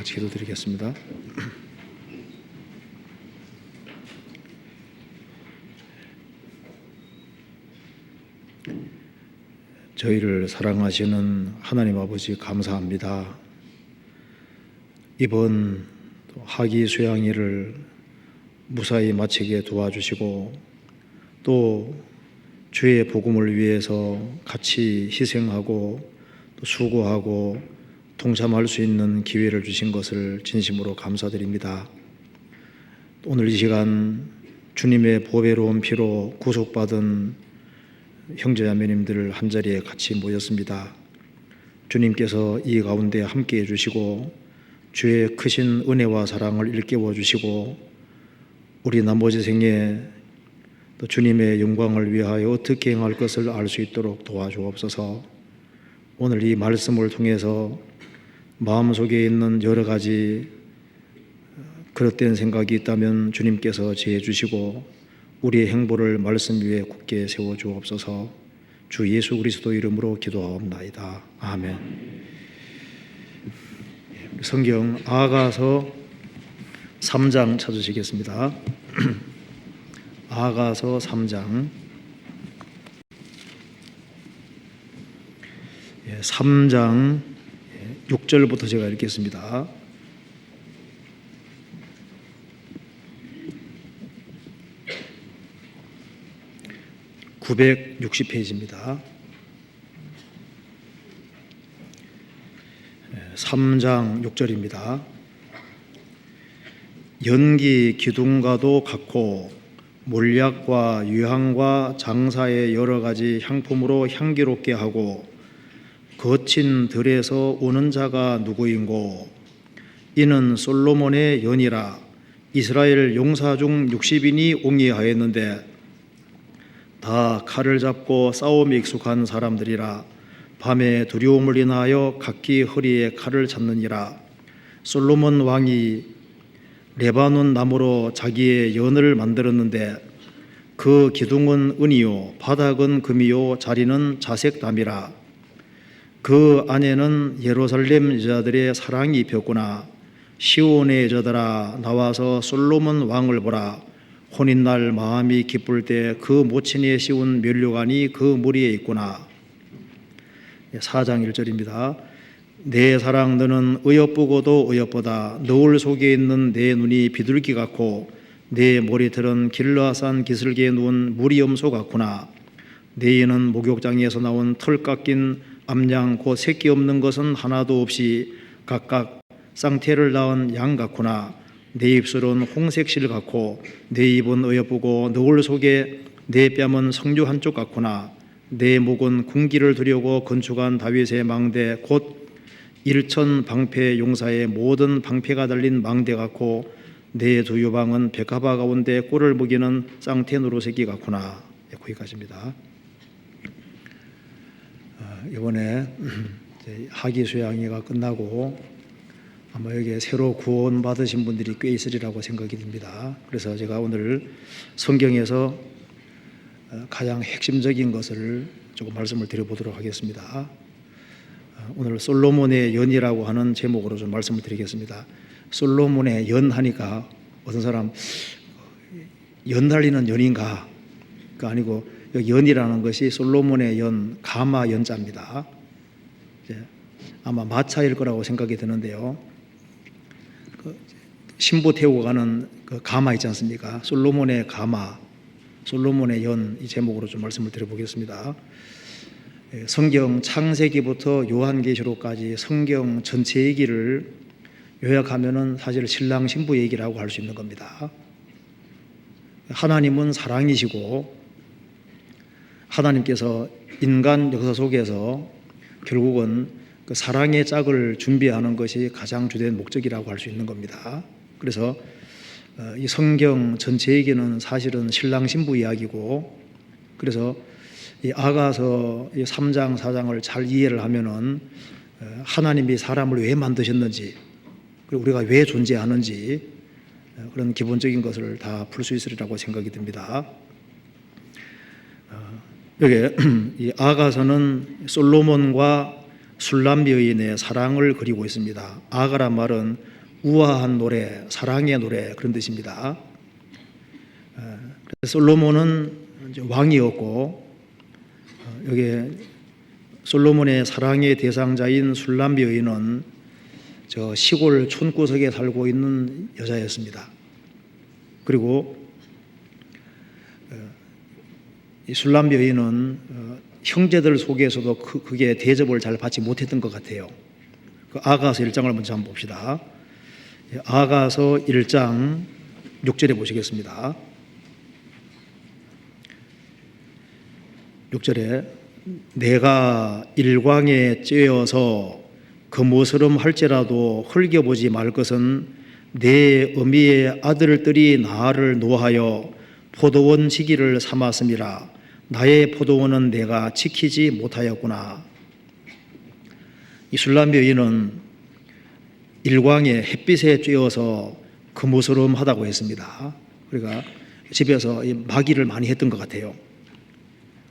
같이 기도드리겠습니다. 저희를 사랑하시는 하나님 아버지 감사합니다. 이번 학위 수양일을 무사히 마치게 도와주시고 또 주의 복음을 위해서 같이 희생하고 또 수고하고 동참할 수 있는 기회를 주신 것을 진심으로 감사드립니다. 오늘 이 시간 주님의 보배로운 피로 구속받은 형제자매님들 한자리에 같이 모였습니다. 주님께서 이 가운데 함께 해주시고 주의 크신 은혜와 사랑을 일깨워 주시고 우리 나머지 생에 또 주님의 영광을 위하여 어떻게 행할 것을 알 수 있도록 도와주옵소서. 오늘 이 말씀을 통해서 마음속에 있는 여러 가지 그릇된 생각이 있다면 주님께서 지혜 주시고 우리의 행보를 말씀 위에 굳게 세워 주옵소서. 주 예수 그리스도 이름으로 기도하옵나이다. 아멘. 성경 아가서 3장 찾으시겠습니다. 아가서 3장 3장 6절부터 제가 읽겠습니다. (960페이지입니다) 3장 6절입니다. 연기 기둥과도 같고 몰약과 유향과 장사의 여러 가지 향품으로 향기롭게 하고 거친 들에서 오는 자가 누구인고 이는 솔로몬의 연이라. 이스라엘 용사 중 60인이 옹이하였는데 다 칼을 잡고 싸움에 익숙한 사람들이라. 밤에 두려움을 인하여 각기 허리에 칼을 잡느니라. 솔로몬 왕이 레바논 나무로 자기의 연을 만들었는데 그 기둥은 은이요 바닥은 금이요 자리는 자색담이라. 그 안에는 예루살렘 여자들의 사랑이 입혔구나. 시온의 여자들아 나와서 솔로몬 왕을 보라. 혼인날 마음이 기쁠 때 그 모친이 씌운 면류관이 그 머리에 있구나. 4장 1절입니다. 내 사랑 너는 의협보고도 의협보다 너울 속에 있는 내 눈이 비둘기 같고 내 머리털은 길라산 기슭에 누운 무리염소 같구나. 내 이는 목욕장에서 나온 털 깎인 암양 곧 새끼 없는 것은 하나도 없이 각각 쌍태를 낳은 양 같구나. 내 입술은 홍색실 같고 내 입은 의협보고 너울 속에 내 뺨은 성류 한쪽 같구나. 내 목은 군기를 두려고 건축한 다윗의 망대 곧 일천 방패 용사의 모든 방패가 달린 망대 같고 내 두 유방은 백합화 가운데 꼴을 먹이는 쌍태 노루새끼 같구나. 거기까지입니다. 이번에 학위 수양회가 끝나고 아마 여기에 새로 구원 받으신 분들이 꽤 있으리라고 생각이 듭니다. 그래서 제가 오늘 성경에서 가장 핵심적인 것을 조금 말씀을 드려보도록 하겠습니다. 오늘 솔로몬의 연이라고 하는 제목으로 좀 말씀을 드리겠습니다. 솔로몬의 연 하니까 어떤 사람 연 달리는 연인가? 그 아니고 여기 연이라는 것이 솔로몬의 연, 가마 연자입니다. 아마 마차일 거라고 생각이 드는데요. 신부 태우고 가는 그 가마 있지 않습니까? 솔로몬의 가마, 솔로몬의 연, 이 제목으로 좀 말씀을 드려보겠습니다. 성경 창세기부터 요한계시록까지 성경 전체 얘기를 요약하면은 사실 신랑 신부 얘기라고 할 수 있는 겁니다. 하나님은 사랑이시고 하나님께서 인간 역사 속에서 결국은 그 사랑의 짝을 준비하는 것이 가장 주된 목적이라고 할 수 있는 겁니다. 그래서 이 성경 전체 얘기는 사실은 신랑 신부 이야기고, 그래서 이 아가서 3장 4장을 잘 이해를 하면은 하나님이 사람을 왜 만드셨는지, 그리고 우리가 왜 존재하는지 그런 기본적인 것을 다 풀 수 있으리라고 생각이 듭니다. 여기 이 아가서는 솔로몬과 술람 여인의 사랑을 그리고 있습니다. 아가란 말은 우아한 노래, 사랑의 노래 그런 뜻입니다. 솔로몬은 이제 왕이었고 여기 솔로몬의 사랑의 대상자인 술람비 여인은 저 시골 촌구석에 살고 있는 여자였습니다. 그리고 이 술람비 여인은 형제들 속에서도 그게 대접을 잘 받지 못했던 것 같아요. 그 아가서 1장을 먼저 한번 봅시다. 아가서 1장 6절에 보시겠습니다. 6절에 내가 일광에 쬐어서 거무스름 할지라도 흘겨보지 말 것은 내 어미의 아들들이 나를 노하여 포도원 지기를 삼았음이라. 나의 포도원은 내가 지키지 못하였구나. 이 술람비 여인은 일광에 햇빛에 쬐어서 거무스름하다고 했습니다. 그러니까 집에서 마기를 많이 했던 것 같아요.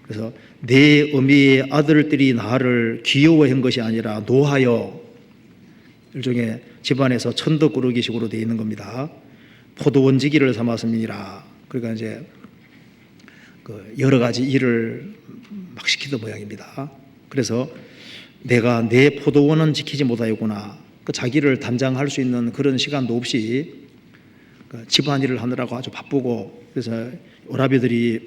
그래서 내 어미의 아들들이 나를 귀여워한 것이 아니라 노하여, 일종의 집안에서 천덕꾸러기식으로 되어 있는 겁니다. 포도원 지기를 삼았음이니라. 그러니까 이제 여러 가지 일을 막 시키던 모양입니다. 그래서 내가 내 포도원은 지키지 못하였구나. 자기를 단장할 수 있는 그런 시간도 없이 집안일을 하느라고 아주 바쁘고, 그래서 오라비들이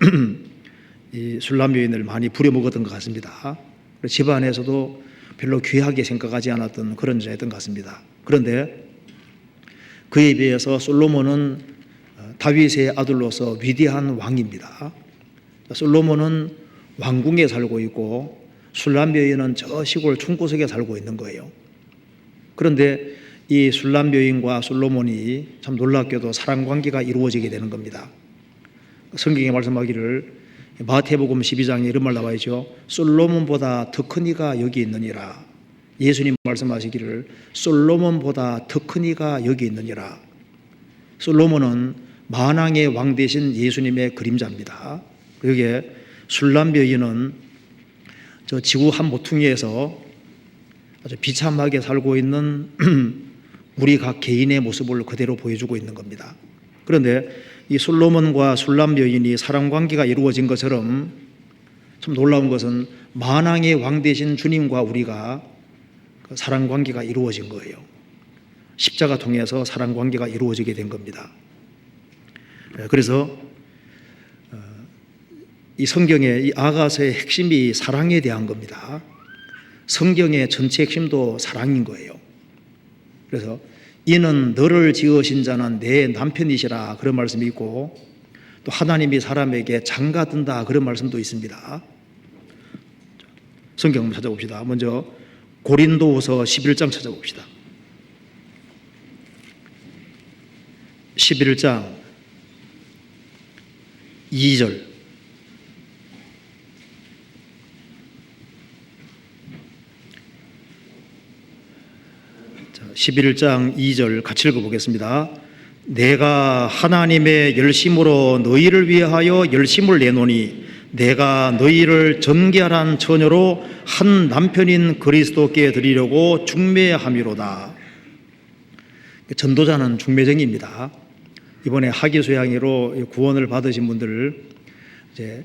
이 술람 여인을 많이 부려먹었던 것 같습니다. 집안에서도 별로 귀하게 생각하지 않았던 그런 여자였던 것 같습니다. 그런데 그에 비해서 솔로몬은 다윗의 아들로서 위대한 왕입니다. 솔로몬은 왕궁에 살고 있고 술람 여인은 저 시골 촌구석에 살고 있는 거예요. 그런데 이 술람 여인과 솔로몬이 참 놀랍게도 사랑관계가 이루어지게 되는 겁니다. 성경에 말씀하기를 마태복음 12장에 이런 말 나와 있죠. 솔로몬보다 더 큰 이가 여기 있느니라. 예수님 말씀하시기를 솔로몬보다 더 큰 이가 여기 있느니라. 솔로몬은 만왕의 왕 되신 예수님의 그림자입니다. 여기에 술람 여인은 저 지구 한 모퉁이에서 아주 비참하게 살고 있는 우리 각 개인의 모습을 그대로 보여주고 있는 겁니다. 그런데 이 솔로몬과 술람 여인이 사랑 관계가 이루어진 것처럼 참 놀라운 것은 만왕의 왕 되신 주님과 우리가 사랑 관계가 이루어진 거예요. 십자가 통해서 사랑 관계가 이루어지게 된 겁니다. 그래서 이 성경의 이 아가서의 핵심이 사랑에 대한 겁니다. 성경의 전체 핵심도 사랑인 거예요. 그래서 이는 너를 지으신 자는 내 남편이시라 그런 말씀이 있고, 또 하나님이 사람에게 장가든다 그런 말씀도 있습니다. 성경 한번 찾아봅시다. 먼저 고린도후서 11장 찾아봅시다. 11장 2절. 11장 2절 같이 읽어보겠습니다. 내가 하나님의 열심으로 너희를 위하여 열심을 내노니 내가 너희를 정결한 처녀로 한 남편인 그리스도께 드리려고 중매함이로다. 전도자는 중매쟁이입니다. 이번에 하기수양회로 구원을 받으신 분들, 이제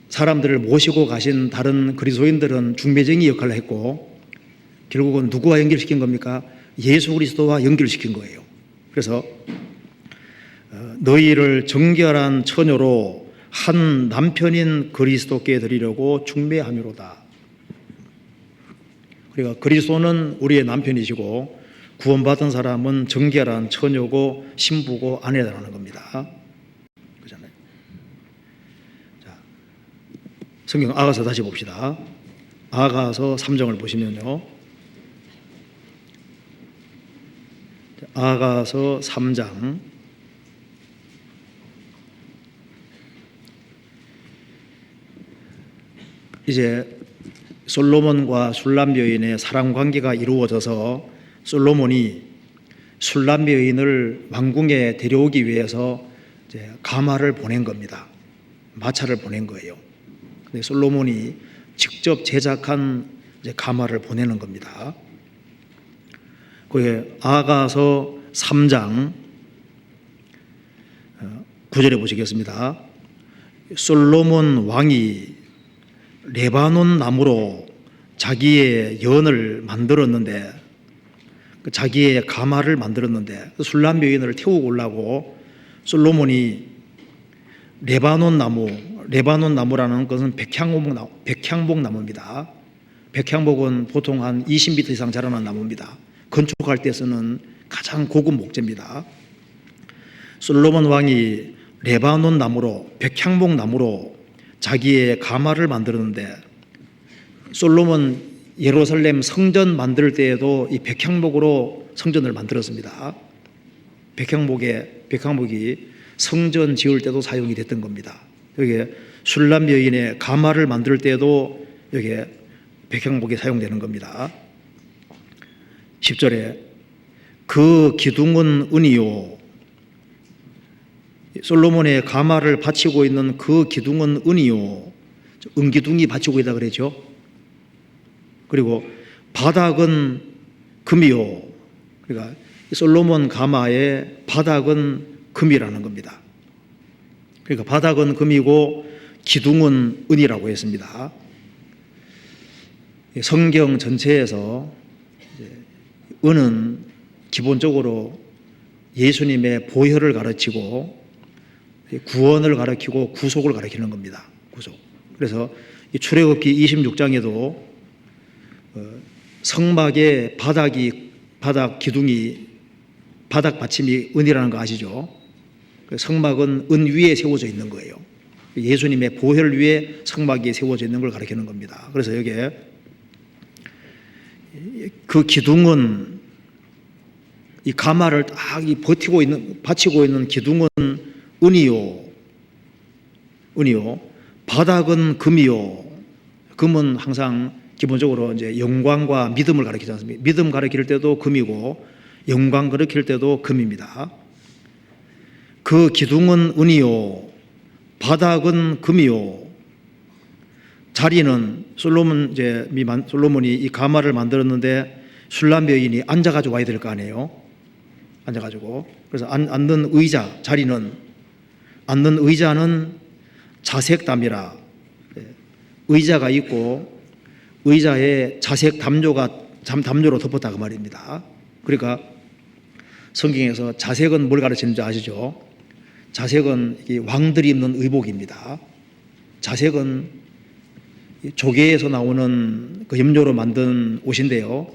사람들을 모시고 가신 다른 그리스도인들은 중매쟁이 역할을 했고, 결국은 누구와 연결시킨 겁니까? 예수 그리스도와 연결시킨 거예요. 그래서 너희를 정결한 처녀로 한 남편인 그리스도께 드리려고 중매함이로다. 그러니까 그리스도는 우리의 남편이시고 구원받은 사람은 정결한 처녀고 신부고 아내라는 겁니다. 그렇잖아요. 자, 성경 아가서 다시 봅시다. 아가서 3장을 보시면요. 아가서 3장 이제 솔로몬과 술람 여인의 사랑 관계가 이루어져서 솔로몬이 술람 여인을 왕궁에 데려오기 위해서 이제 가마를 보낸 겁니다. 마차를 보낸 거예요. 근데 솔로몬이 직접 제작한 이제 가마를 보내는 겁니다. 그게 아가서 3장 9절에 보시겠습니다. 솔로몬 왕이 레바논 나무로 자기의 연을 만들었는데, 자기의 가마를 만들었는데 술람 여인을 태우고 오려고 솔로몬이 레바논 나무라는 것은 백향목 나무입니다. 백향목은 보통 한 20m 이상 자라는 나무입니다. 건축할 때 쓰는 가장 고급 목재입니다. 솔로몬 왕이 레바논 나무로, 백향목 나무로 자기의 가마를 만들었는데, 솔로몬 예루살렘 성전 만들 때에도 이 백향목으로 성전을 만들었습니다. 백향목이 성전 지을 때도 사용이 됐던 겁니다. 여기에 술람 여인의 가마를 만들 때도 여기에 백향목이 사용되는 겁니다. 10절에 그 기둥은 은이요, 솔로몬의 가마를 받치고 있는 그 기둥은 은이요, 은기둥이 받치고 있다 그랬죠. 그리고 바닥은 금이요, 그러니까 솔로몬 가마의 바닥은 금이라는 겁니다. 그러니까 바닥은 금이고 기둥은 은이라고 했습니다. 성경 전체에서 은은 기본적으로 예수님의 보혈을 가르치고 구원을 가르치고 구속을 가르치는 겁니다. 구속. 그래서 출애굽기 26장에도 성막의 바닥 기둥이, 바닥 받침이 은이라는 거 아시죠? 성막은 은 위에 세워져 있는 거예요. 예수님의 보혈 위에 성막이 세워져 있는 걸 가르치는 겁니다. 그래서 여기에 그 기둥은, 이 가마를 딱 받치고 있는 기둥은 은이요, 바닥은 금이요. 금은 항상 기본적으로 이제 영광과 믿음을 가리키지 않습니까? 믿음 가리킬 때도 금이고 영광 가리킬 때도 금입니다. 그 기둥은 은이요, 바닥은 금이요. 자리는 솔로몬이 이 가마를 만들었는데 술람 여인이 앉아가지고 와야 될 거 아니에요. 앉아가지고. 그래서 앉는 의자는 자색담이라, 의자가 있고 의자에 자색 담요로 덮었다 그 말입니다. 그러니까 성경에서 자색은 뭘 가르치는지 아시죠? 자색은 왕들이 입는 의복입니다. 자색은 조개에서 나오는 그 염료로 만든 옷인데요.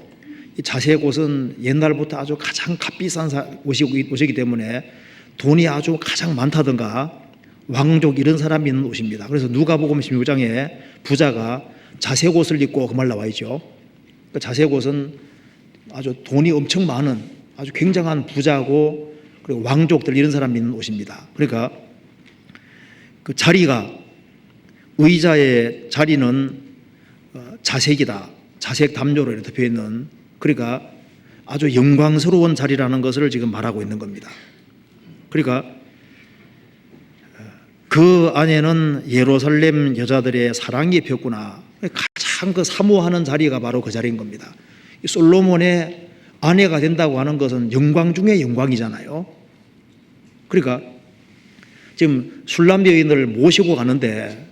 이 자색 옷은 옛날부터 아주 가장 값비싼 옷이기 때문에 돈이 아주 가장 많다든가 왕족 이런 사람이 입는 옷입니다. 그래서 누가복음 16장에 부자가 자색 옷을 입고 그 말 나와 있죠. 그 자색 옷은 아주 돈이 엄청 많은 아주 굉장한 부자고 그리고 왕족들 이런 사람이 입는 옷입니다. 그러니까 그 자리가, 의자의 자리는 자색이다, 자색 담요로 이렇게 덮여 있는, 그러니까 아주 영광스러운 자리라는 것을 지금 말하고 있는 겁니다. 그러니까 그 안에는 예루살렘 여자들의 사랑이 폈구나. 가장 그 사모하는 자리가 바로 그 자리인 겁니다. 솔로몬의 아내가 된다고 하는 것은 영광 중에 영광이잖아요. 그러니까 지금 술람 여인을 모시고 가는데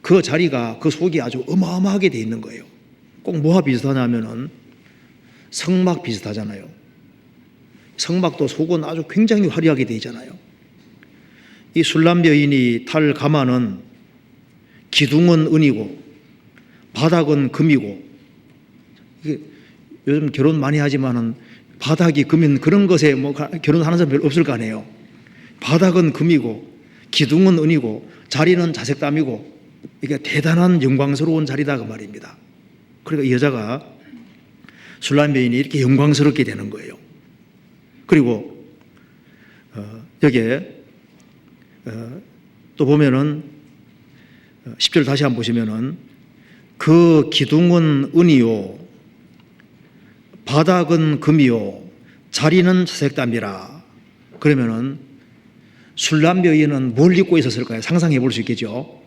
그 자리가, 그 속이 아주 어마어마하게 돼 있는 거예요. 꼭 뭐와 비슷하냐면은 성막 비슷하잖아요. 성막도 속은 아주 굉장히 화려하게 돼 있잖아요. 이 술람 여인이 탈 가마는 기둥은 은이고 바닥은 금이고, 이게 요즘 결혼 많이 하지만은 바닥이 금인 그런 것에 뭐 결혼하는 사람 별로 없을 거 아니에요. 바닥은 금이고 기둥은 은이고 자리는 자색담이고, 이게 대단한 영광스러운 자리다 그 말입니다. 그러니까 이 여자가, 술람 여인이 이렇게 영광스럽게 되는 거예요. 그리고 여기에 또 보면은 10절 다시 한번 보시면은 그 기둥은 은이요, 바닥은 금이요, 자리는 자색담이라. 그러면은 술람 여인은 뭘 입고 있었을까요? 상상해 볼 수 있겠죠.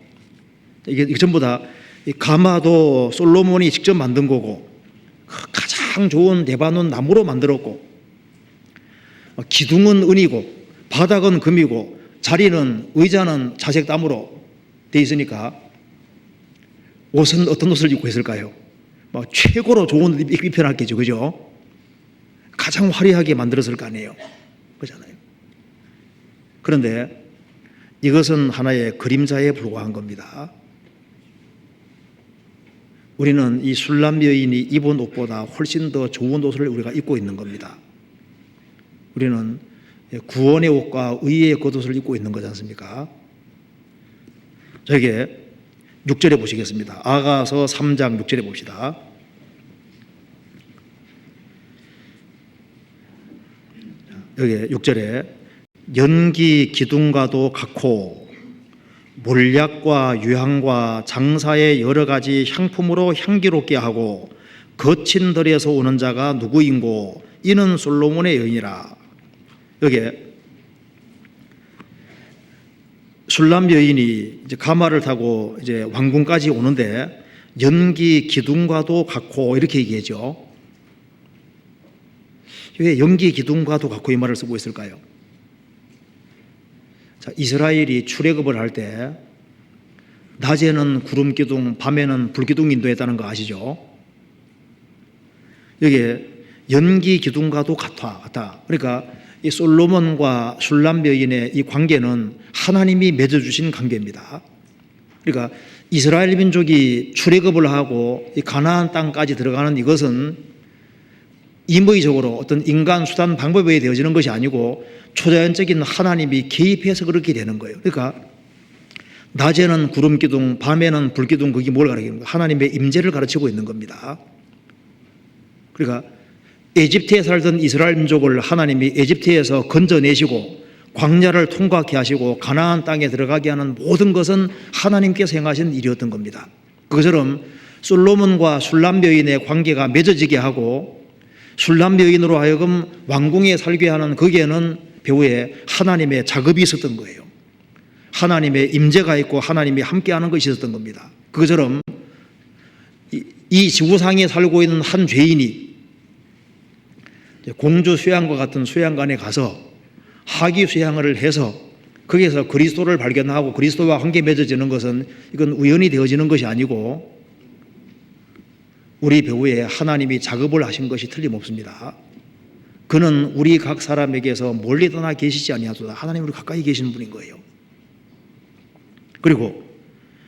이게 전부 다 이 가마도 솔로몬이 직접 만든 거고 가장 가장 좋은 레바논 나무로 만들었고, 기둥은 은이고 바닥은 금이고 자리는 의자는 자색 나무로 돼 있으니까 옷은 어떤 옷을 입고 있을까요? 최고로 좋은 옷 입혀놨겠죠, 그죠? 가장 화려하게 만들었을 거 아니에요, 그렇잖아요. 그런데 이것은 하나의 그림자에 불과한 겁니다. 우리는 이 술람 여인이 입은 옷보다 훨씬 더 좋은 옷을 우리가 입고 있는 겁니다. 우리는 구원의 옷과 의의 겉옷을 입고 있는 거지 않습니까? 저에게 6절에 보시겠습니다. 아가서 3장 6절에 봅시다. 여기 6절에 연기 기둥과도 같고 몰약과 유향과 장사의 여러 가지 향품으로 향기롭게 하고 거친 들에서 오는 자가 누구인고 이는 솔로몬의 여인이라. 여기에 술람 여인이 이제 가마를 타고 이제 왕궁까지 오는데 연기 기둥과도 같고 이렇게 얘기하죠. 왜 연기 기둥과도 같고 이 말을 쓰고 있을까요? 자, 이스라엘이 출애굽을 할 때 낮에는 구름 기둥, 밤에는 불 기둥 인도했다는 거 아시죠? 여기에 연기 기둥과도 같다. 그러니까 이 솔로몬과 술람 여인의 이 관계는 하나님이 맺어주신 관계입니다. 그러니까 이스라엘 민족이 출애굽을 하고 이 가나안 땅까지 들어가는 이것은 임의적으로 어떤 인간 수단 방법에 되어지는 것이 아니고 초자연적인 하나님이 개입해서 그렇게 되는 거예요. 그러니까 낮에는 구름 기둥, 밤에는 불 기둥, 그게 뭘 가리키는 거예요? 하나님의 임재를 가르치고 있는 겁니다. 그러니까 에집트에 살던 이스라엘 민족을 하나님이 에집트에서 건져내시고 광야를 통과케 하시고 가나안 땅에 들어가게 하는 모든 것은 하나님께서 행하신 일이었던 겁니다. 그것처럼 솔로몬과 술람 여인의 관계가 맺어지게 하고 술람 여인으로 하여금 왕궁에 살게 하는 거기에는 배후에 하나님의 작업이 있었던 거예요. 하나님의 임재가 있고 하나님이 함께하는 것이 있었던 겁니다. 그것처럼 이 지구상에 살고 있는 한 죄인이 공주 수양과 같은 수양관에 가서 하기 수양을 해서 거기에서 그리스도를 발견하고 그리스도와 관계 맺어지는 것은 이건 우연히 되어지는 것이 아니고 우리 배후에 하나님이 작업을 하신 것이 틀림없습니다. 그는 우리 각 사람에게서 멀리 떠나 계시지 아니하도다. 하나님 우리 가까이 계시는 분인 거예요. 그리고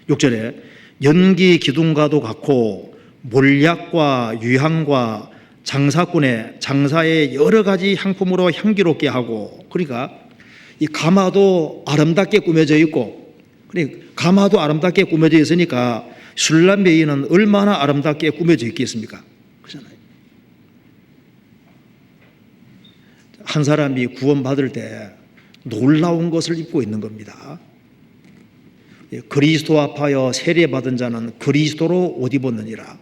6절에 연기 기둥과도 같고 몰약과 유향과 장사의 여러 가지 향품으로 향기롭게 하고, 그러니까 이 가마도 아름답게 꾸며져 있고, 가마도 아름답게 꾸며져 있으니까 술람 여인은 얼마나 아름답게 꾸며져 있겠습니까? 그렇잖아요. 한 사람이 구원받을 때 놀라운 것을 입고 있는 겁니다. 그리스도 앞하여 세례받은 자는 그리스도로 옷 입었느니라.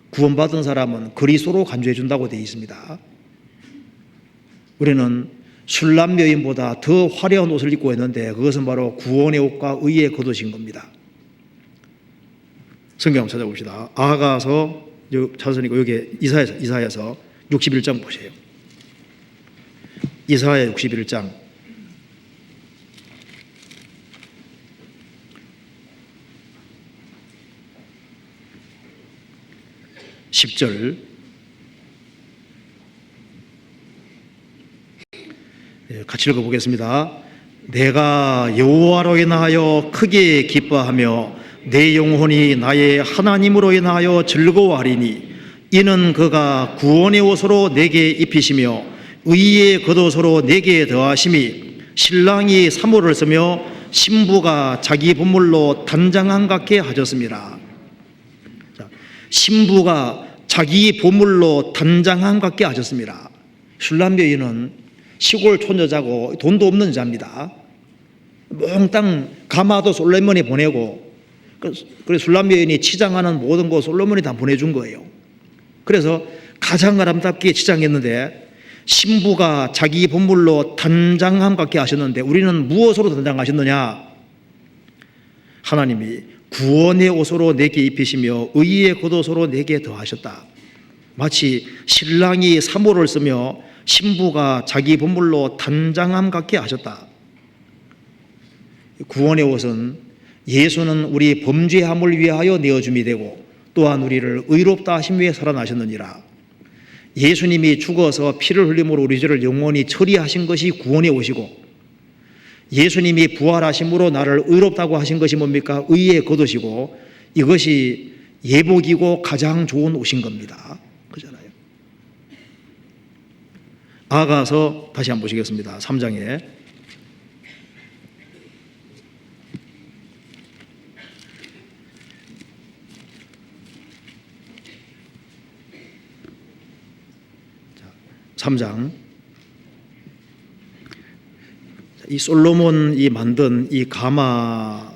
구원받은 사람은 그리스도로 간주해 준다고 되어 있습니다. 우리는 술람 여인보다 더 화려한 옷을 입고 있는데 그것은 바로 구원의 옷과 의의 겉옷인 겁니다. 성경 한번 찾아봅시다. 아가서 찾았으니까 여기 이사야서 61장 보세요. 이사야 61장 10절 같이 읽어보겠습니다. 내가 여호와로 인하여 크게 기뻐하며 내 영혼이 나의 하나님으로 인하여 즐거워하리니 이는 그가 구원의 옷으로 내게 입히시며 의의 겉옷으로 내게 더하심이 신랑이 사모를 쓰며 신부가 자기 보물로 단장한 같게 하셨습니다. 신부가 자기 보물로 단장한 같게 하셨습니다. 술람 여인은 시골 촌여자고 돈도 없는 여자입니다. 몽땅 가마도 솔로몬이 보내고, 그래서 술람 여인이 치장하는 모든 거 솔로몬이 다 보내준 거예요. 그래서 가장 아름답게 치장했는데 신부가 자기 보물로 단장함 같게 하셨는데 우리는 무엇으로 단장하셨느냐? 하나님이 구원의 옷으로 내게 입히시며 의의 겉옷으로 내게 더하셨다. 마치 신랑이 사모를 쓰며 신부가 자기 본물로 단장함 같게 하셨다. 구원의 옷은 예수는 우리 범죄함을 위하여 내어줌이 되고 또한 우리를 의롭다 하심 위해 살아나셨느니라. 예수님이 죽어서 피를 흘림으로 우리 죄를 영원히 처리하신 것이 구원의 옷이고, 예수님이 부활하심으로 나를 의롭다고 하신 것이 뭡니까? 의의 겉옷이고, 이것이 예복이고 가장 좋은 옷인 겁니다. 그잖아요. 아가서 다시 한번 보시겠습니다. 3장에 이 솔로몬이 만든 이 가마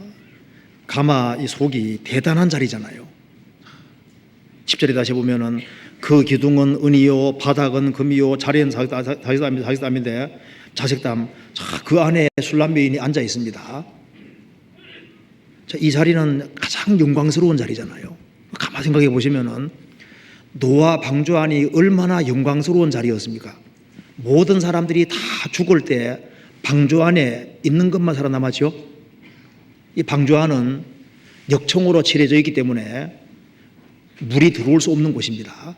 이 속이 대단한 자리잖아요. 10절에 다시 보면은 그 기둥은 은이요 바닥은 금이요 자리는 자식담인데 자식담, 그 안에 술람 여인이 앉아 있습니다. 이 자리는 가장 영광스러운 자리잖아요. 가만 생각해 보시면은 노아 방주안이 얼마나 영광스러운 자리였습니까? 모든 사람들이 다 죽을 때 방주 안에 있는 것만 살아남았죠. 이 방주 안은 역청으로 칠해져 있기 때문에 물이 들어올 수 없는 곳입니다.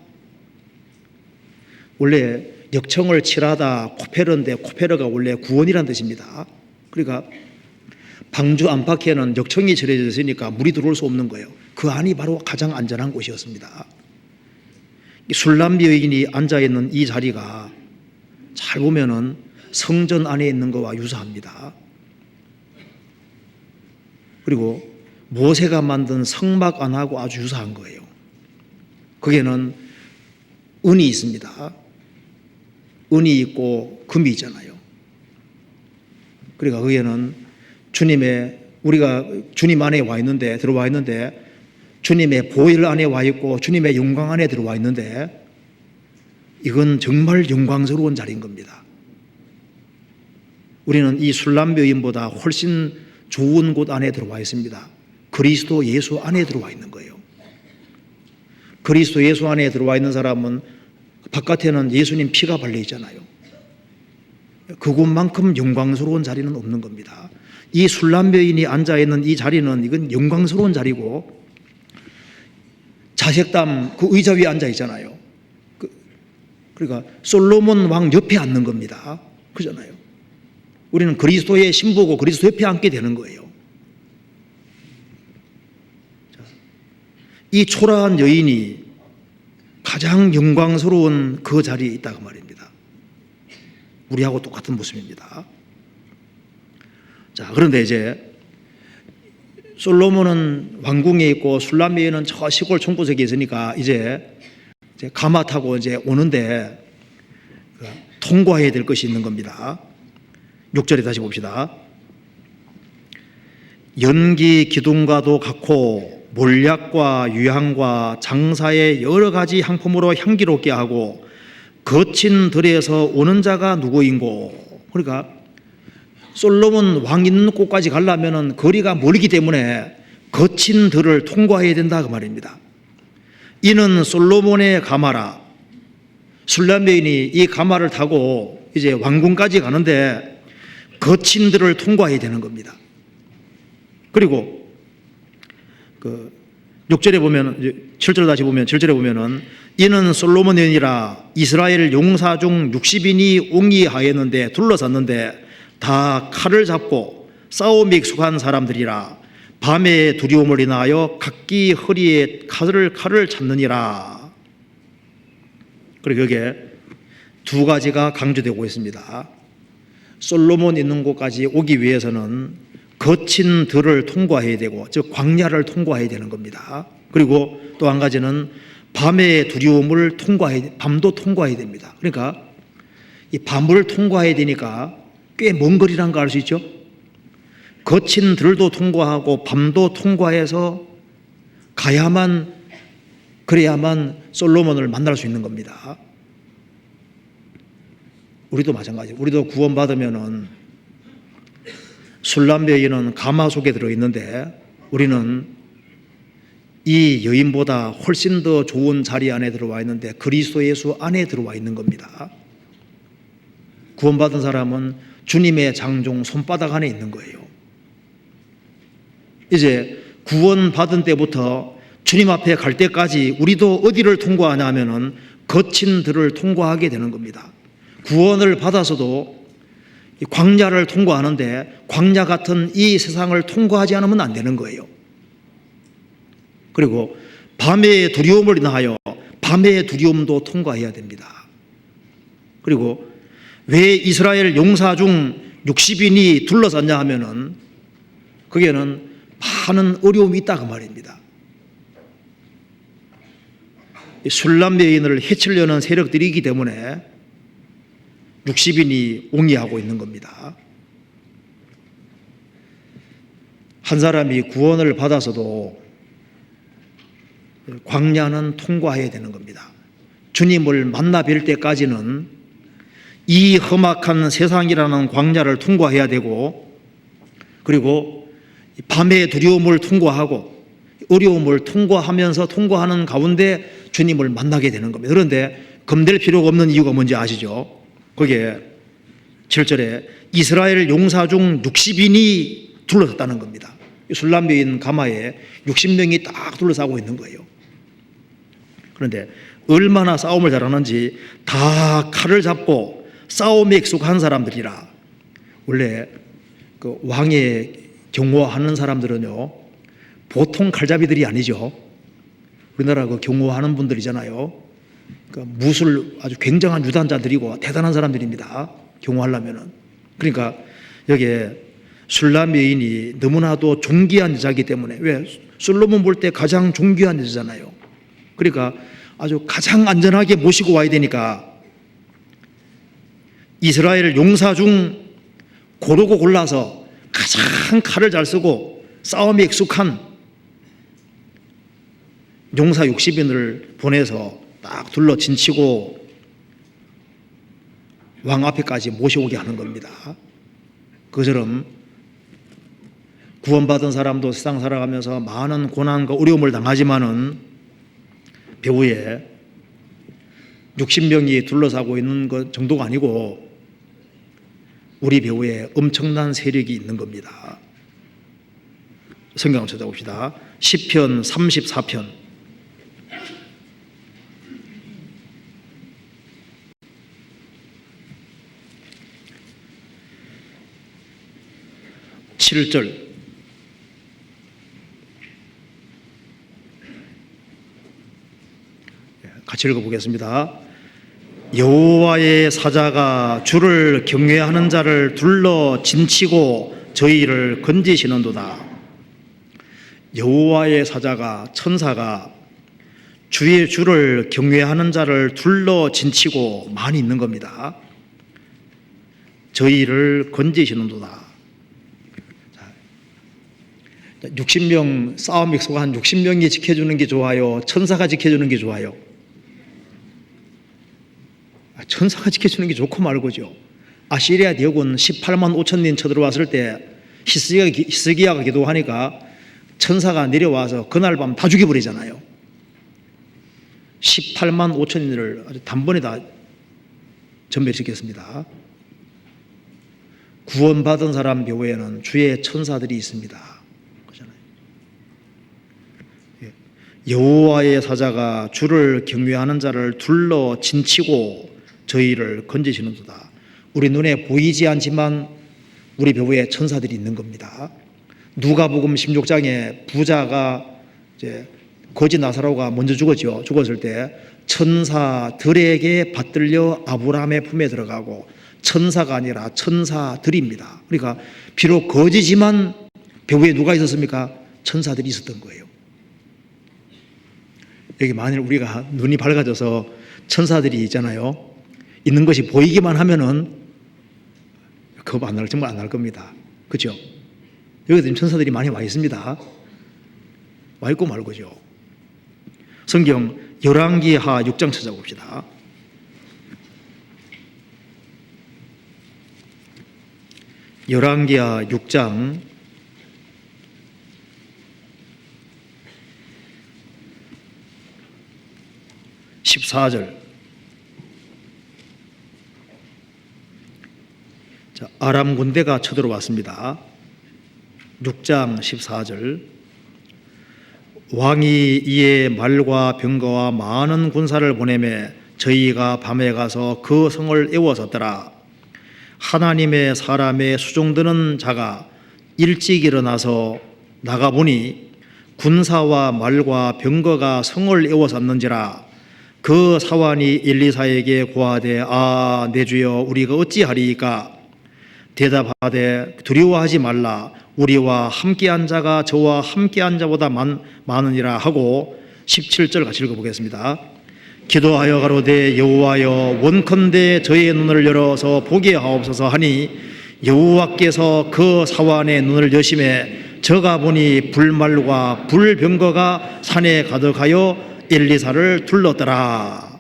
원래 역청을 칠하다 코페르인데 코페르가 원래 구원이란 뜻입니다. 그러니까 방주 안팎에는 역청이 칠해져 있으니까 물이 들어올 수 없는 거예요. 그 안이 바로 가장 안전한 곳이었습니다. 술람 여인이 앉아있는 이 자리가 잘 보면은 성전 안에 있는 것과 유사합니다. 그리고 모세가 만든 성막 안하고 아주 유사한 거예요. 거기에는 은이 있습니다. 은이 있고 금이 있잖아요. 그러니까 거기에는 우리가 주님 안에 들어와 있는데 주님의 보혈 안에 와 있고 주님의 영광 안에 들어와 있는데 이건 정말 영광스러운 자리인 겁니다. 우리는 이 술람 여인보다 훨씬 좋은 곳 안에 들어와 있습니다. 그리스도 예수 안에 들어와 있는 거예요. 그리스도 예수 안에 들어와 있는 사람은 바깥에는 예수님 피가 발려 있잖아요. 그곳만큼 영광스러운 자리는 없는 겁니다. 이 술람 여인이 앉아 있는 이 자리는 이건 영광스러운 자리고, 자색담 그 의자 위에 앉아 있잖아요. 그러니까 솔로몬 왕 옆에 앉는 겁니다. 그잖아요. 우리는 그리스도의 신부고 그리스도 옆에 앉게 되는 거예요. 이 초라한 여인이 가장 영광스러운 그 자리에 있다고 말입니다. 우리하고 똑같은 모습입니다. 자, 그런데 이제 솔로몬은 왕궁에 있고 술람 여인은 저 시골 총구석에 있으니까 이제 가마 타고 이제 오는데 통과해야 될 것이 있는 겁니다. 6절에 다시 봅시다. 연기 기둥과도 같고 몰약과 유향과 장사의 여러 가지 향품으로 향기롭게 하고 거친 들에서 오는 자가 누구인고. 그러니까 솔로몬 왕 있는 곳까지 가려면 거리가 멀기 때문에 거친 들을 통과해야 된다 그 말입니다. 이는 솔로몬의 가마라. 술람 여인이 이 가마를 타고 이제 왕궁까지 가는데 거친 들을 통과해야 되는 겁니다. 그리고 6절에 보면, 7절 다시 보면, 7절에 보면은 이는 솔로몬 여인이라 이스라엘 용사 중 60인이 옹이하였는데 둘러섰는데 다 칼을 잡고 싸움에 익숙한 사람들이라 밤에 두려움을 인하여 각기 허리에 칼을 잡느니라. 그리고 여기에 두 가지가 강조되고 있습니다. 솔로몬 있는 곳까지 오기 위해서는 거친 들을 통과해야 되고, 즉 광야를 통과해야 되는 겁니다. 그리고 또 한 가지는 밤의 두려움을 밤도 통과해야 됩니다. 그러니까 이 밤을 통과해야 되니까 꽤 먼 거리란 거 알 수 있죠? 거친 들도 통과하고 밤도 통과해서 그래야만 솔로몬을 만날 수 있는 겁니다. 우리도 마찬가지. 우리도 구원받으면은 술람 여인은 가마 속에 들어있는데 우리는 이 여인보다 훨씬 더 좋은 자리 안에 들어와 있는데 그리스도 예수 안에 들어와 있는 겁니다. 구원받은 사람은 주님의 장종 손바닥 안에 있는 거예요. 이제 구원받은 때부터 주님 앞에 갈 때까지 우리도 어디를 통과하냐 하면은 거친 들을 통과하게 되는 겁니다. 구원을 받아서도 광야를 통과하는데 광야 같은 이 세상을 통과하지 않으면 안 되는 거예요. 그리고 밤의 두려움을 인하여 밤의 두려움도 통과해야 됩니다. 그리고 왜 이스라엘 용사 중 60인이 둘러쌌냐 하면은 거기에는 많은 어려움이 있다 그 말입니다. 술람 여인을 해치려는 세력들이 있기 때문에 60인이 옹이하고 있는 겁니다. 한 사람이 구원을 받아서도 광야는 통과해야 되는 겁니다. 주님을 만나 뵐 때까지는 이 험악한 세상이라는 광야를 통과해야 되고, 그리고 밤의 두려움을 통과하고 어려움을 통과하면서 통과하는 가운데 주님을 만나게 되는 겁니다. 그런데 겁낼 필요가 없는 이유가 뭔지 아시죠? 거기에 7절에 이스라엘 용사 중 60인이 둘러섰다는 겁니다. 술람 여인 가마에 60명이 딱 둘러싸고 있는 거예요. 그런데 얼마나 싸움을 잘하는지 다 칼을 잡고 싸움에 익숙한 사람들이라. 원래 그 왕의 경호하는 사람들은요 보통 칼잡이들이 아니죠. 우리나라 그 경호하는 분들이잖아요. 그 무술 아주 굉장한 유단자들이고 대단한 사람들입니다. 경호하려면은. 그러니까 여기에 술람 여인이 너무나도 존귀한 여자이기 때문에, 왜 솔로몬 볼 때 가장 존귀한 여자잖아요. 그러니까 아주 가장 안전하게 모시고 와야 되니까 이스라엘 용사 중 고르고 골라서 가장 칼을 잘 쓰고 싸움에 익숙한 용사 60인을 보내서 딱 둘러 진치고 왕 앞에까지 모셔오게 하는 겁니다. 그처럼 구원받은 사람도 세상 살아가면서 많은 고난과 어려움을 당하지만은 배후에 60명이 둘러싸고 있는 것 정도가 아니고 우리 배후에 엄청난 세력이 있는 겁니다. 성경을 찾아봅시다. 시편 34편 7절 같이 읽어보겠습니다. 여호와의 사자가 주를 경외하는 자를 둘러 진치고 저희를 건지시는도다. 여호와의 사자가, 천사가 주를 경외하는 자를 둘러 진치고 많이 있는 겁니다. 저희를 건지시는도다. 60명 싸움 익숙한 60명이 지켜주는 게 좋아요? 천사가 지켜주는 게 좋아요? 천사가 지켜주는 게 좋고 말고죠. 아시리아 대군 18만 5천 년 쳐들어왔을 때 히스기야가 기도하니까 천사가 내려와서 그날 밤 다 죽여버리잖아요. 18만 5천 년을 아주 단번에 다 전멸시켰습니다. 구원받은 사람 배후에는 주의 천사들이 있습니다. 여호와의 사자가 주를 경외하는 자를 둘러 진치고 저희를 건지시는도다. 우리 눈에 보이지 않지만 우리 배후에 천사들이 있는 겁니다. 누가복음 16장에 부자가 이제 거지 나사로가 먼저 죽었죠. 죽었을 때 천사들에게 받들려 아브라함의 품에 들어가고, 천사가 아니라 천사들입니다. 그러니까 비록 거지지만 배후에 누가 있었습니까? 천사들이 있었던 거예요. 여기 만일 우리가 눈이 밝아져서 천사들이 있잖아요. 있는 것이 보이기만 하면은 겁 안 날, 정말 안 날 겁니다. 그렇죠? 여기도 지금 천사들이 많이 와 있습니다. 와 있고 말고죠. 성경 열왕기하 6장 찾아봅시다. 열왕기하 6장 14절. 자, 아람 군대가 쳐들어왔습니다. 6장 14절. 왕이 이에 말과 병거와 많은 군사를 보내매 저희가 밤에 가서 그 성을 에워쌌더라. 하나님의 사람의 수종드는 자가 일찍 일어나서 나가보니 군사와 말과 병거가 성을 에워쌌는지라. 그 사환이 엘리사에게 고하되 아 내 주여 우리가 어찌하리이까. 대답하되 두려워하지 말라. 우리와 함께한 자가 저와 함께한 자보다 많으니라 하고 17절 같이 읽어보겠습니다. 기도하여 가로되 여호와여 원컨대 저의 눈을 열어서 보게 하옵소서 하니 여호와께서 그 사환의 눈을 여심해 저가 보니 불말과 불병거가 산에 가득하여 엘리사를 둘렀더라.